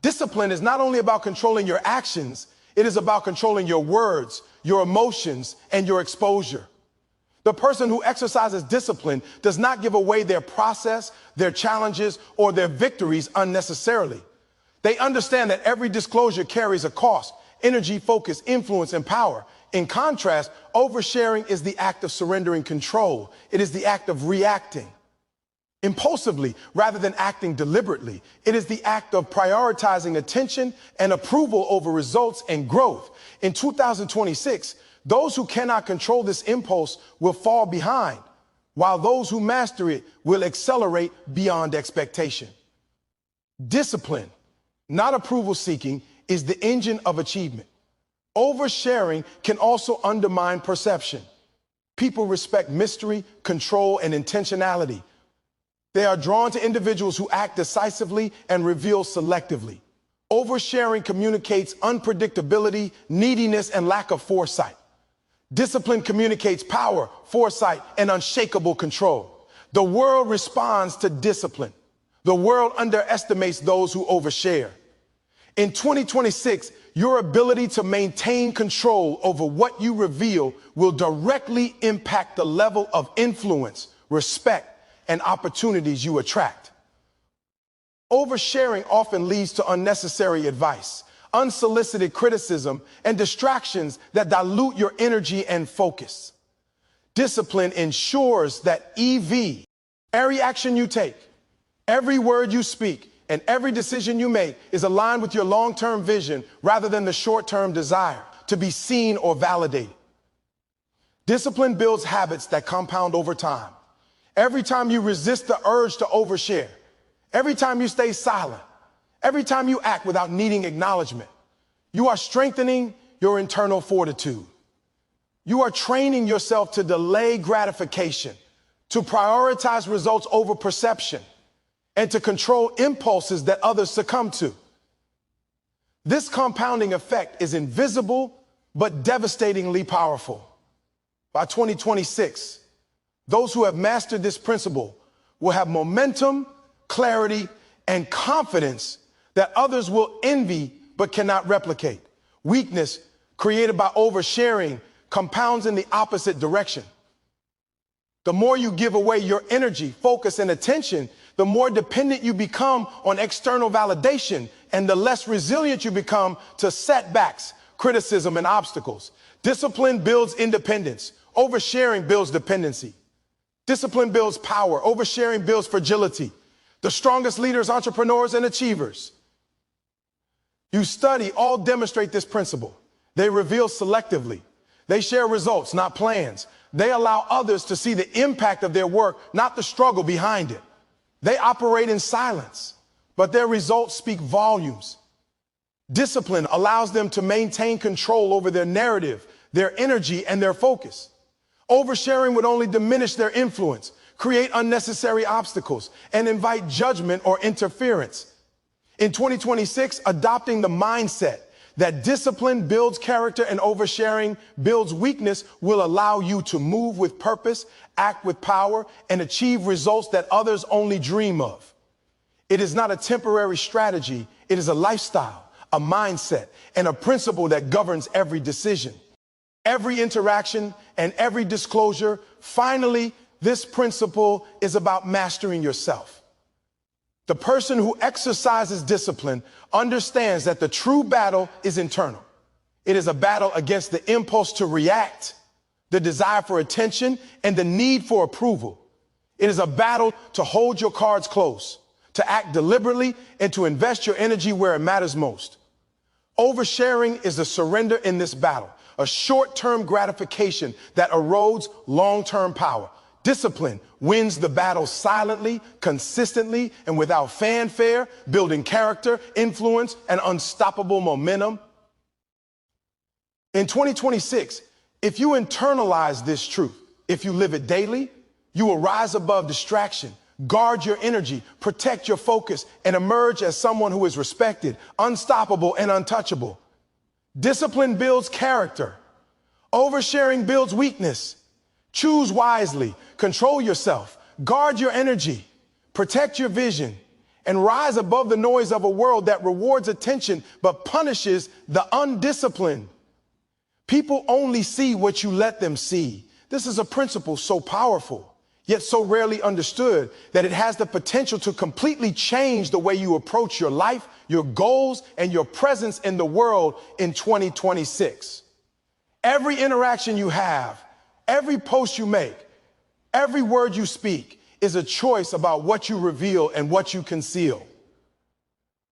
Discipline is not only about controlling your actions, it is about controlling your words, your emotions, and your exposure. The person who exercises discipline does not give away their process, their challenges, or their victories unnecessarily. They understand that every disclosure carries a cost: energy, focus, influence, and power. In contrast, oversharing is the act of surrendering control. It is the act of reacting impulsively rather than acting deliberately. It is the act of prioritizing attention and approval over results and growth. In 2026, those who cannot control this impulse will fall behind, while those who master it will accelerate beyond expectation. Discipline, not approval seeking, is the engine of achievement. Oversharing can also undermine perception. People respect mystery, control, and intentionality. They are drawn to individuals who act decisively and reveal selectively. Oversharing communicates unpredictability, neediness, and lack of foresight. Discipline communicates power, foresight, and unshakable control. The world responds to discipline. The world underestimates those who overshare. In 2026, your ability to maintain control over what you reveal will directly impact the level of influence, respect, and opportunities you attract. Oversharing often leads to unnecessary advice, unsolicited criticism, and distractions that dilute your energy and focus. Discipline ensures that every action you take, every word you speak, and every decision you make is aligned with your long-term vision rather than the short-term desire to be seen or validated. Discipline builds habits that compound over time. Every time you resist the urge to overshare, every time you stay silent, every time you act without needing acknowledgement, you are strengthening your internal fortitude. You are training yourself to delay gratification, to prioritize results over perception, and to control impulses that others succumb to. This compounding effect is invisible but devastatingly powerful. By 2026, those who have mastered this principle will have momentum, clarity, and confidence that others will envy but cannot replicate. Weakness created by oversharing compounds in the opposite direction. The more you give away your energy, focus, and attention, the more dependent you become on external validation and the less resilient you become to setbacks, criticism, and obstacles. Discipline builds independence. Oversharing builds dependency. Discipline builds power. Oversharing builds fragility. The strongest leaders, entrepreneurs, and achievers you study all demonstrate this principle. They reveal selectively. They share results, not plans. They allow others to see the impact of their work, not the struggle behind it. They operate in silence, but their results speak volumes. Discipline allows them to maintain control over their narrative, their energy, and their focus. Oversharing would only diminish their influence, create unnecessary obstacles, and invite judgment or interference. In 2026, adopting the mindset that discipline builds character and oversharing builds weakness will allow you to move with purpose, act with power, and achieve results that others only dream of. It is not a temporary strategy. It is a lifestyle, a mindset, and a principle that governs every decision, every interaction, and every disclosure. Finally, this principle is about mastering yourself. The person who exercises discipline understands that the true battle is internal. It is a battle against the impulse to react, the desire for attention, and the need for approval. It is a battle to hold your cards close, to act deliberately, and to invest your energy where it matters most. Oversharing is a surrender in this battle, a short-term gratification that erodes long-term power. Discipline wins the battle silently, consistently, and without fanfare, building character, influence, and unstoppable momentum. In 2026, if you internalize this truth, If you live it daily, you will rise above distraction, guard your energy, protect your focus, and emerge as someone who is respected, unstoppable, and untouchable. Discipline builds character. Oversharing builds weakness. Choose wisely, control yourself, guard your energy, protect your vision, and rise above the noise of a world that rewards attention but punishes the undisciplined. People only see what you let them see. This is a principle so powerful, yet so rarely understood, that it has the potential to completely change the way you approach your life, your goals, and your presence in the world in 2026. Every interaction you have, every post you make, every word you speak is a choice about what you reveal and what you conceal.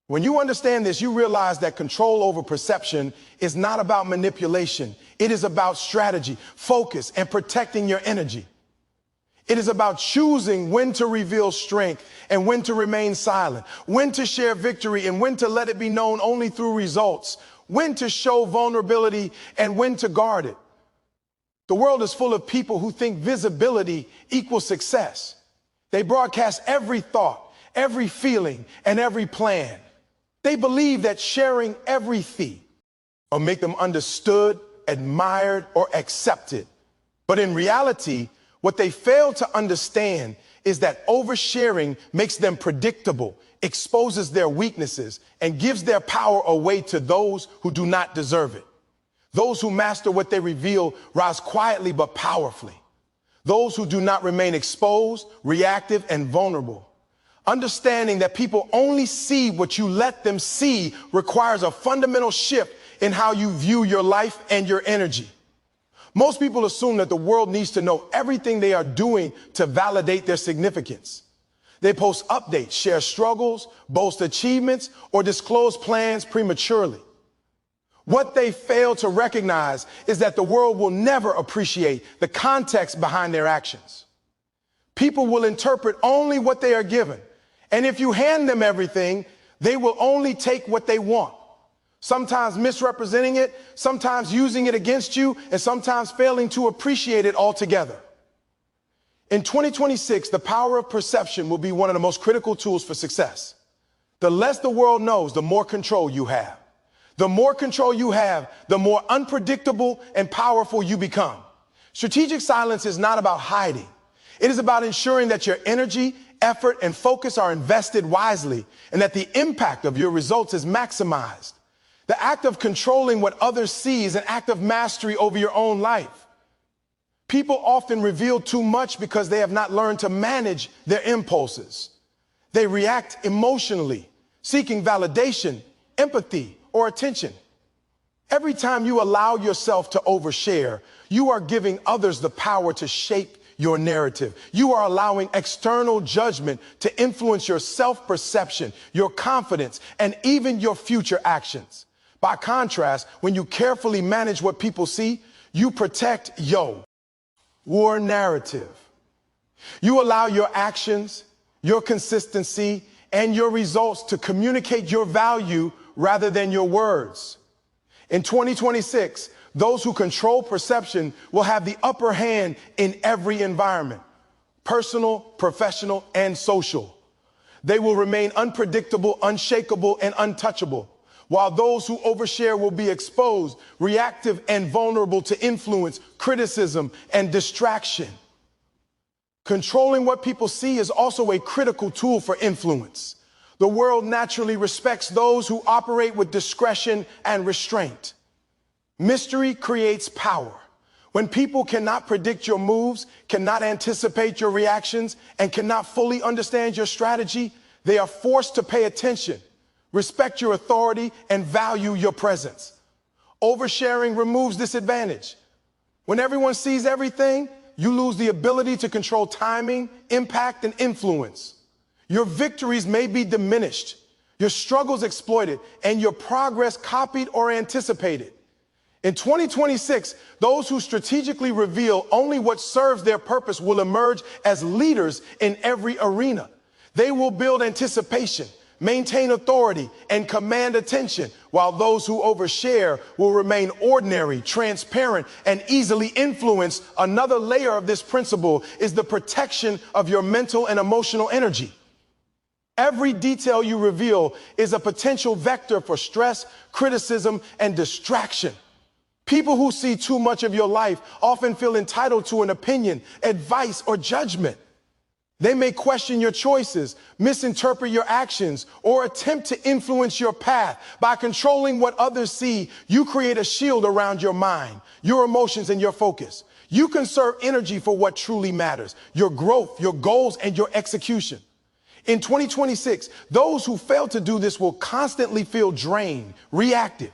When you understand this, you realize that control over perception is not about manipulation. It is about strategy, focus, and protecting your energy. It is about choosing when to reveal strength and when to remain silent, when to share victory and when to let it be known only through results, when to show vulnerability and when to guard it. The world is full of people who think visibility equals success. They broadcast every thought, every feeling, and every plan. They believe that sharing everything will make them understood, admired, or accepted. But in reality, what they fail to understand is that oversharing makes them predictable, exposes their weaknesses, and gives their power away to those who do not deserve it. Those who master what they reveal rise quietly but powerfully. Those who do not remain exposed, reactive, and vulnerable. Understanding that people only see what you let them see requires a fundamental shift in how you view your life and your energy. Most people assume that the world needs to know everything they are doing to validate their significance. They post updates, share struggles, boast achievements, or disclose plans prematurely. What they fail to recognize is that the world will never appreciate the context behind their actions. People will interpret only what they are given. And if you hand them everything, they will only take what they want. Sometimes misrepresenting it, sometimes using it against you, and sometimes failing to appreciate it altogether. In 2026, the power of perception will be one of the most critical tools for success. The less the world knows, the more control you have. The more control you have, the more unpredictable and powerful you become. Strategic silence is not about hiding. It is about ensuring that your energy, effort, and focus are invested wisely and that the impact of your results is maximized. The act of controlling what others see is an act of mastery over your own life. People often reveal too much because they have not learned to manage their impulses. They react emotionally, seeking validation, empathy, or attention. Every time you allow yourself to overshare, you are giving others the power to shape your narrative. You are allowing external judgment to influence your self-perception, your confidence, and even your future actions. By contrast, when you carefully manage what people see, you protect your narrative. You allow your actions, your consistency, and your results to communicate your value rather than your words. In 2026, those who control perception will have the upper hand in every environment, personal, professional, and social. They will remain unpredictable, unshakable, and untouchable, while those who overshare will be exposed, reactive, and vulnerable to influence, criticism, and distraction. Controlling what people see is also a critical tool for influence. The world naturally respects those who operate with discretion and restraint. Mystery creates power. When people cannot predict your moves, cannot anticipate your reactions, and cannot fully understand your strategy, they are forced to pay attention, respect your authority, and value your presence. Oversharing removes this advantage. When everyone sees everything, you lose the ability to control timing, impact, and influence. Your victories may be diminished, your struggles exploited, and your progress copied or anticipated. In 2026, those who strategically reveal only what serves their purpose will emerge as leaders in every arena. They will build anticipation, maintain authority, and command attention, while those who overshare will remain ordinary, transparent, and easily influenced. Another layer of this principle is the protection of your mental and emotional energy. Every detail you reveal is a potential vector for stress, criticism, and distraction. People who see too much of your life often feel entitled to an opinion, advice, or judgment. They may question your choices, misinterpret your actions, or attempt to influence your path. By controlling what others see, you create a shield around your mind, your emotions, and your focus. You conserve energy for what truly matters: your growth, your goals, and your execution. In 2026, those who fail to do this will constantly feel drained, reactive,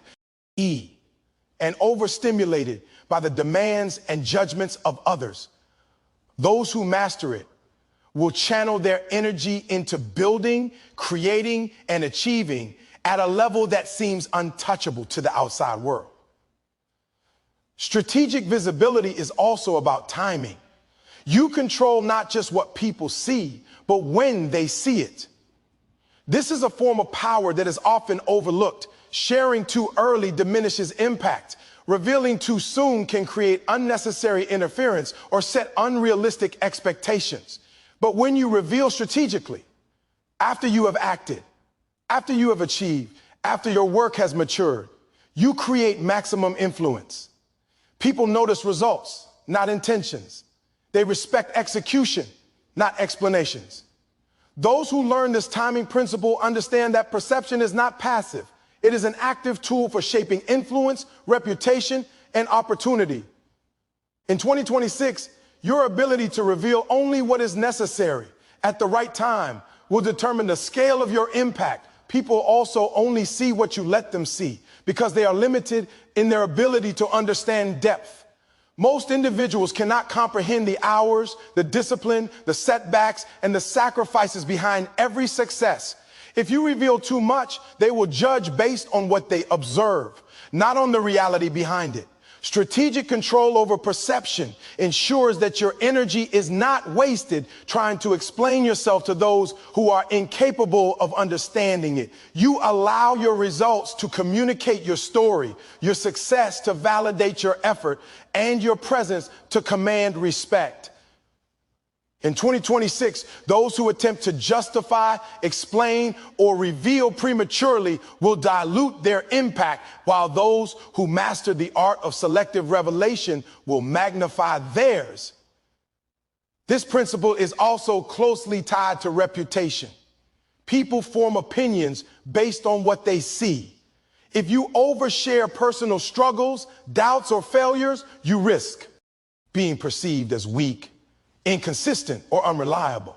and overstimulated by the demands and judgments of others. Those who master it will channel their energy into building, creating, and achieving at a level that seems untouchable to the outside world. Strategic visibility is also about timing. You control not just what people see, but when they see it. This is a form of power that is often overlooked. Sharing too early diminishes impact. Revealing too soon can create unnecessary interference or set unrealistic expectations. But when you reveal strategically, after you have acted, after you have achieved, after your work has matured, you create maximum influence. People notice results, not intentions. They respect execution, not explanations. Those who learn this timing principle understand that perception is not passive. It is an active tool for shaping influence, reputation, and opportunity. In 2026, your ability to reveal only what is necessary at the right time will determine the scale of your impact. People also only see what you let them see because they are limited in their ability to understand depth. Most individuals cannot comprehend the hours, the discipline, the setbacks, and the sacrifices behind every success. If you reveal too much, they will judge based on what they observe, not on the reality behind it. Strategic control over perception ensures that your energy is not wasted trying to explain yourself to those who are incapable of understanding it. You allow your results to communicate your story, your success to validate your effort, and your presence to command respect. In 2026, those who attempt to justify, explain, or reveal prematurely will dilute their impact, while those who master the art of selective revelation will magnify theirs. This principle is also closely tied to reputation. People form opinions based on what they see. If you overshare personal struggles, doubts, or failures, you risk being perceived as weak, inconsistent, or unreliable.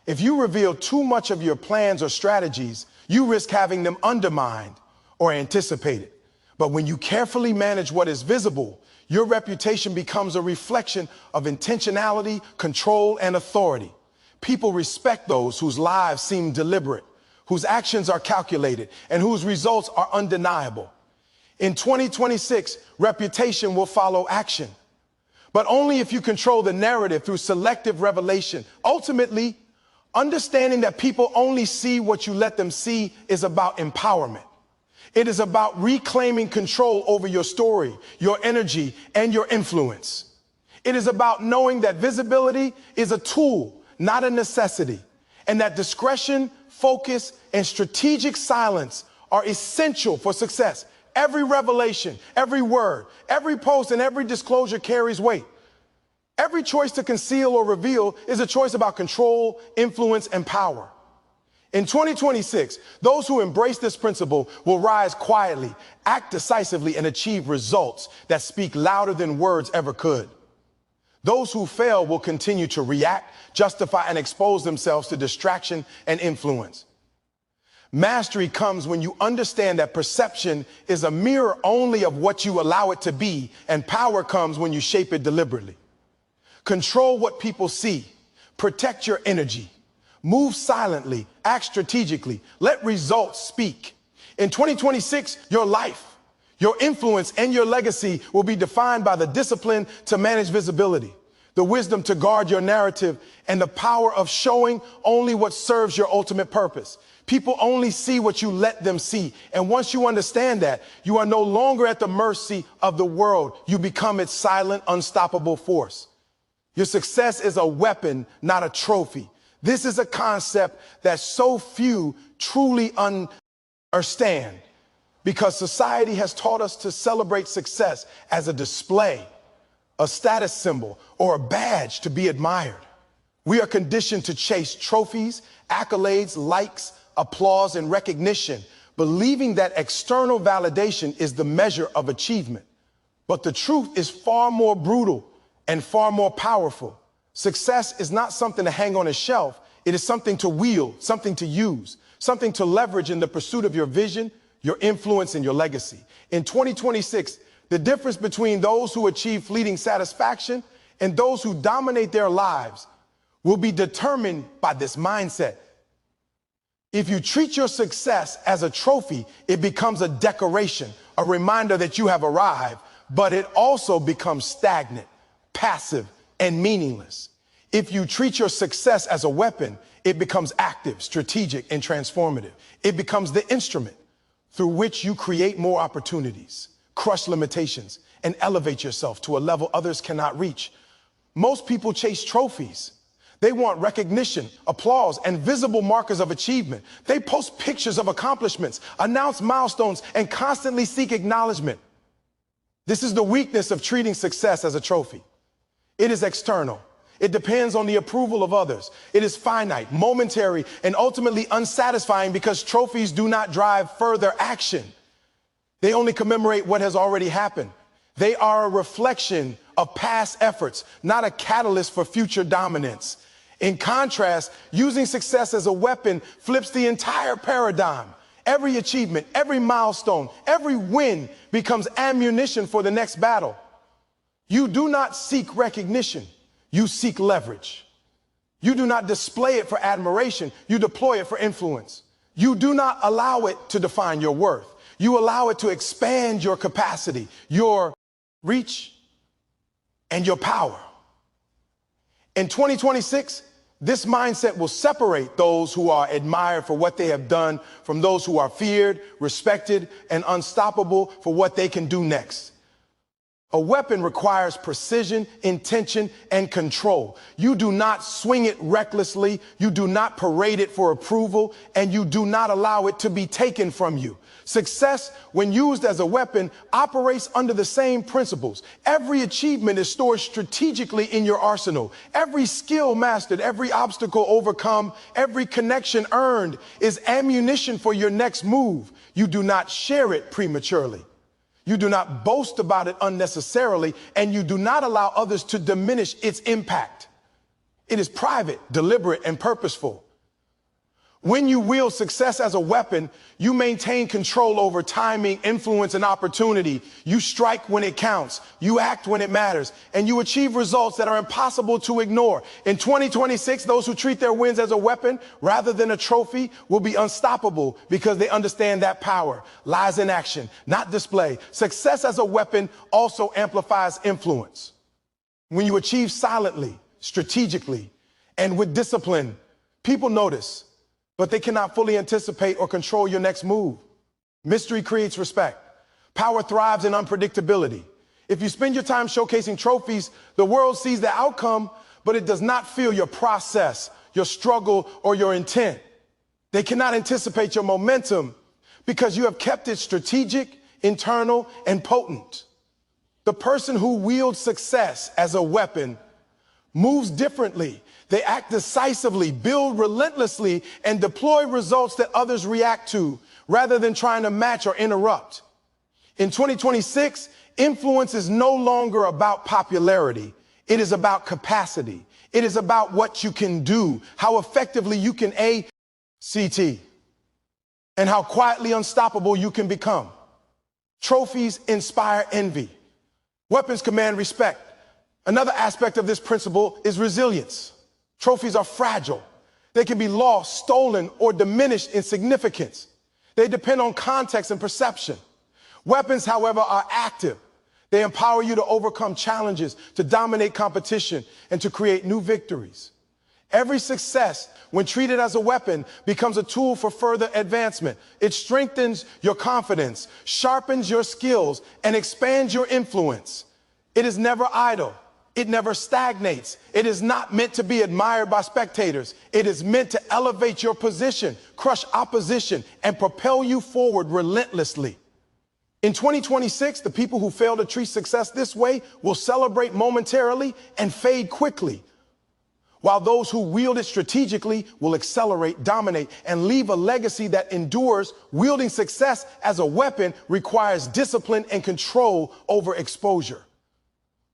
If you reveal too much of your plans or strategies, you risk having them undermined or anticipated. But when you carefully manage what is visible, your reputation becomes a reflection of intentionality, control, and authority. People respect those whose lives seem deliberate, whose actions are calculated, and whose results are undeniable. In 2026, reputation will follow action, but only if you control the narrative through selective revelation. Ultimately, understanding that people only see what you let them see is about empowerment. It is about reclaiming control over your story, your energy, and your influence. It is about knowing that visibility is a tool, not a necessity, and that discretion, focus, and strategic silence are essential for success. Every revelation, every word, every post, and every disclosure carries weight. Every choice to conceal or reveal is a choice about control, influence, and power. In 2026, those who embrace this principle will rise quietly, act decisively, and achieve results that speak louder than words ever could. Those who fail will continue to react, justify, and expose themselves to distraction and influence. Mastery comes when you understand that perception is a mirror only of what you allow it to be, and power comes when you shape it deliberately. Control what people see. Protect your energy. Move silently. Act strategically. Let results speak. In 2026, your life, your influence, and your legacy will be defined by the discipline to manage visibility, the wisdom to guard your narrative, and the power of showing only what serves your ultimate purpose. People only see what you let them see. And once you understand that, you are no longer at the mercy of the world. You become its silent, unstoppable force. Your success is a weapon, not a trophy. This is a concept that so few truly understand, because society has taught us to celebrate success as a display, a status symbol, or a badge to be admired. We are conditioned to chase trophies, accolades, likes, applause, and recognition, believing that external validation is the measure of achievement. But the truth is far more brutal and far more powerful. Success is not something to hang on a shelf. It is something to wield, something to use, something to leverage in the pursuit of your vision, your influence, and your legacy. In 2026, the difference between those who achieve fleeting satisfaction and those who dominate their lives will be determined by this mindset. If you treat your success as a trophy, it becomes a decoration, a reminder that you have arrived, but it also becomes stagnant, passive, and meaningless. If you treat your success as a weapon, it becomes active, strategic, and transformative. It becomes the instrument through which you create more opportunities, crush limitations, and elevate yourself to a level others cannot reach. Most people chase trophies. They want recognition, applause, and visible markers of achievement. They post pictures of accomplishments, announce milestones, and constantly seek acknowledgement. This is the weakness of treating success as a trophy. It is external. It depends on the approval of others. It is finite, momentary, and ultimately unsatisfying, because trophies do not drive further action. They only commemorate what has already happened. They are a reflection of past efforts, not a catalyst for future dominance. In contrast, using success as a weapon flips the entire paradigm. Every achievement, every milestone, every win becomes ammunition for the next battle. You do not seek recognition. You seek leverage. You do not display it for admiration. You deploy it for influence. You do not allow it to define your worth. You allow it to expand your capacity, your reach, and your power. In 2026, this mindset will separate those who are admired for what they have done from those who are feared, respected, and unstoppable for what they can do next. A weapon requires precision, intention, and control. You do not swing it recklessly. You do not parade it for approval, and you do not allow it to be taken from you. Success, when used as a weapon, operates under the same principles. Every achievement is stored strategically in your arsenal. Every skill mastered, every obstacle overcome, every connection earned is ammunition for your next move. You do not share it prematurely. You do not boast about it unnecessarily, and you do not allow others to diminish its impact. It is private, deliberate, and purposeful. When you wield success as a weapon, you maintain control over timing, influence, and opportunity. You strike when it counts, you act when it matters, and you achieve results that are impossible to ignore. In 2026, those who treat their wins as a weapon rather than a trophy will be unstoppable, because they understand that power lies in action, not display. Success as a weapon also amplifies influence. When you achieve silently, strategically, and with discipline, people notice, but they cannot fully anticipate or control your next move. Mystery creates respect. Power thrives in unpredictability. If you spend your time showcasing trophies, the world sees the outcome, but it does not feel your process, your struggle, or your intent. They cannot anticipate your momentum because you have kept it strategic, internal, and potent. The person who wields success as a weapon moves differently. They act decisively, build relentlessly, and deploy results that others react to, rather than trying to match or interrupt. In 2026, influence is no longer about popularity. It is about capacity. It is about what you can do, how effectively you can ACT, and how quietly unstoppable you can become. Trophies inspire envy. Weapons command respect. Another aspect of this principle is resilience. Trophies are fragile. They can be lost, stolen, or diminished in significance. They depend on context and perception. Weapons, however, are active. They empower you to overcome challenges, to dominate competition, and to create new victories. Every success, when treated as a weapon, becomes a tool for further advancement. It strengthens your confidence, sharpens your skills, and expands your influence. It is never idle. It never stagnates. It is not meant to be admired by spectators. It is meant to elevate your position, crush opposition, and propel you forward relentlessly. In 2026, the people who fail to treat success this way will celebrate momentarily and fade quickly, while those who wield it strategically will accelerate, dominate, and leave a legacy that endures. Wielding success as a weapon requires discipline and control over exposure.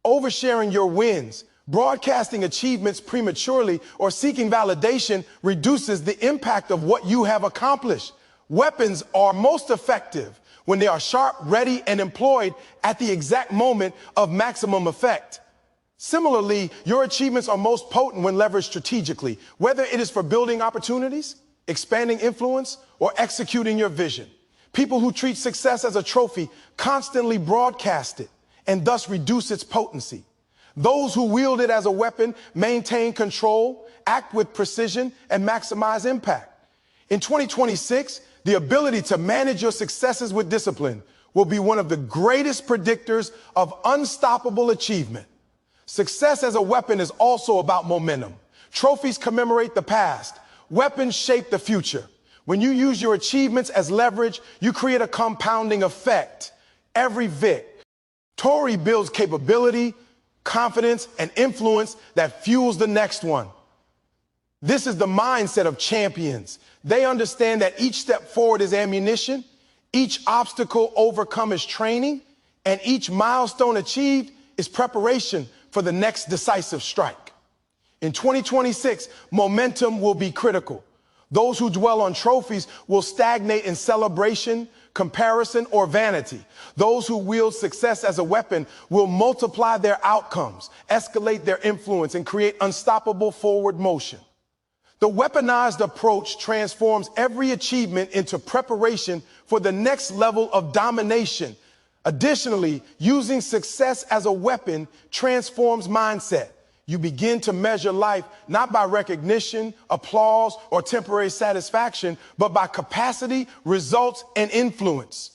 Oversharing your wins, broadcasting achievements prematurely, or seeking validation reduces the impact of what you have accomplished. Weapons are most effective when they are sharp, ready, and employed at the exact moment of maximum effect. Similarly, your achievements are most potent when leveraged strategically, whether it is for building opportunities, expanding influence, or executing your vision. People who treat success as a trophy constantly broadcast it and thus reduce its potency. Those who wield it as a weapon maintain control, act with precision, and maximize impact. In 2026, the ability to manage your successes with discipline will be one of the greatest predictors of unstoppable achievement. Success as a weapon is also about momentum. Trophies commemorate the past. Weapons shape the future. When you use your achievements as leverage, you create a compounding effect. Every victory builds capability, confidence, and influence that fuels the next one. This is the mindset of champions. They understand that each step forward is ammunition, each obstacle overcome is training, and each milestone achieved is preparation for the next decisive strike. In 2026, momentum will be critical. Those who dwell on trophies will stagnate in celebration, comparison, or vanity. Those who wield success as a weapon will multiply their outcomes, escalate their influence, and create unstoppable forward motion. The weaponized approach transforms every achievement into preparation for the next level of domination. Additionally, using success as a weapon transforms mindset. You begin to measure life not by recognition, applause, or temporary satisfaction, but by capacity, results, and influence.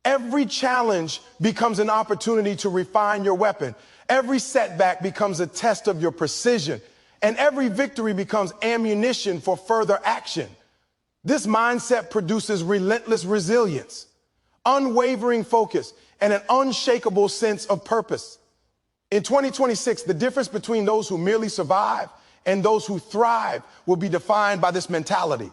Every challenge becomes an opportunity to refine your weapon. Every setback becomes a test of your precision, and every victory becomes ammunition for further action. This mindset produces relentless resilience, unwavering focus, and an unshakable sense of purpose. In 2026, the difference between those who merely survive and those who thrive will be defined by this mentality.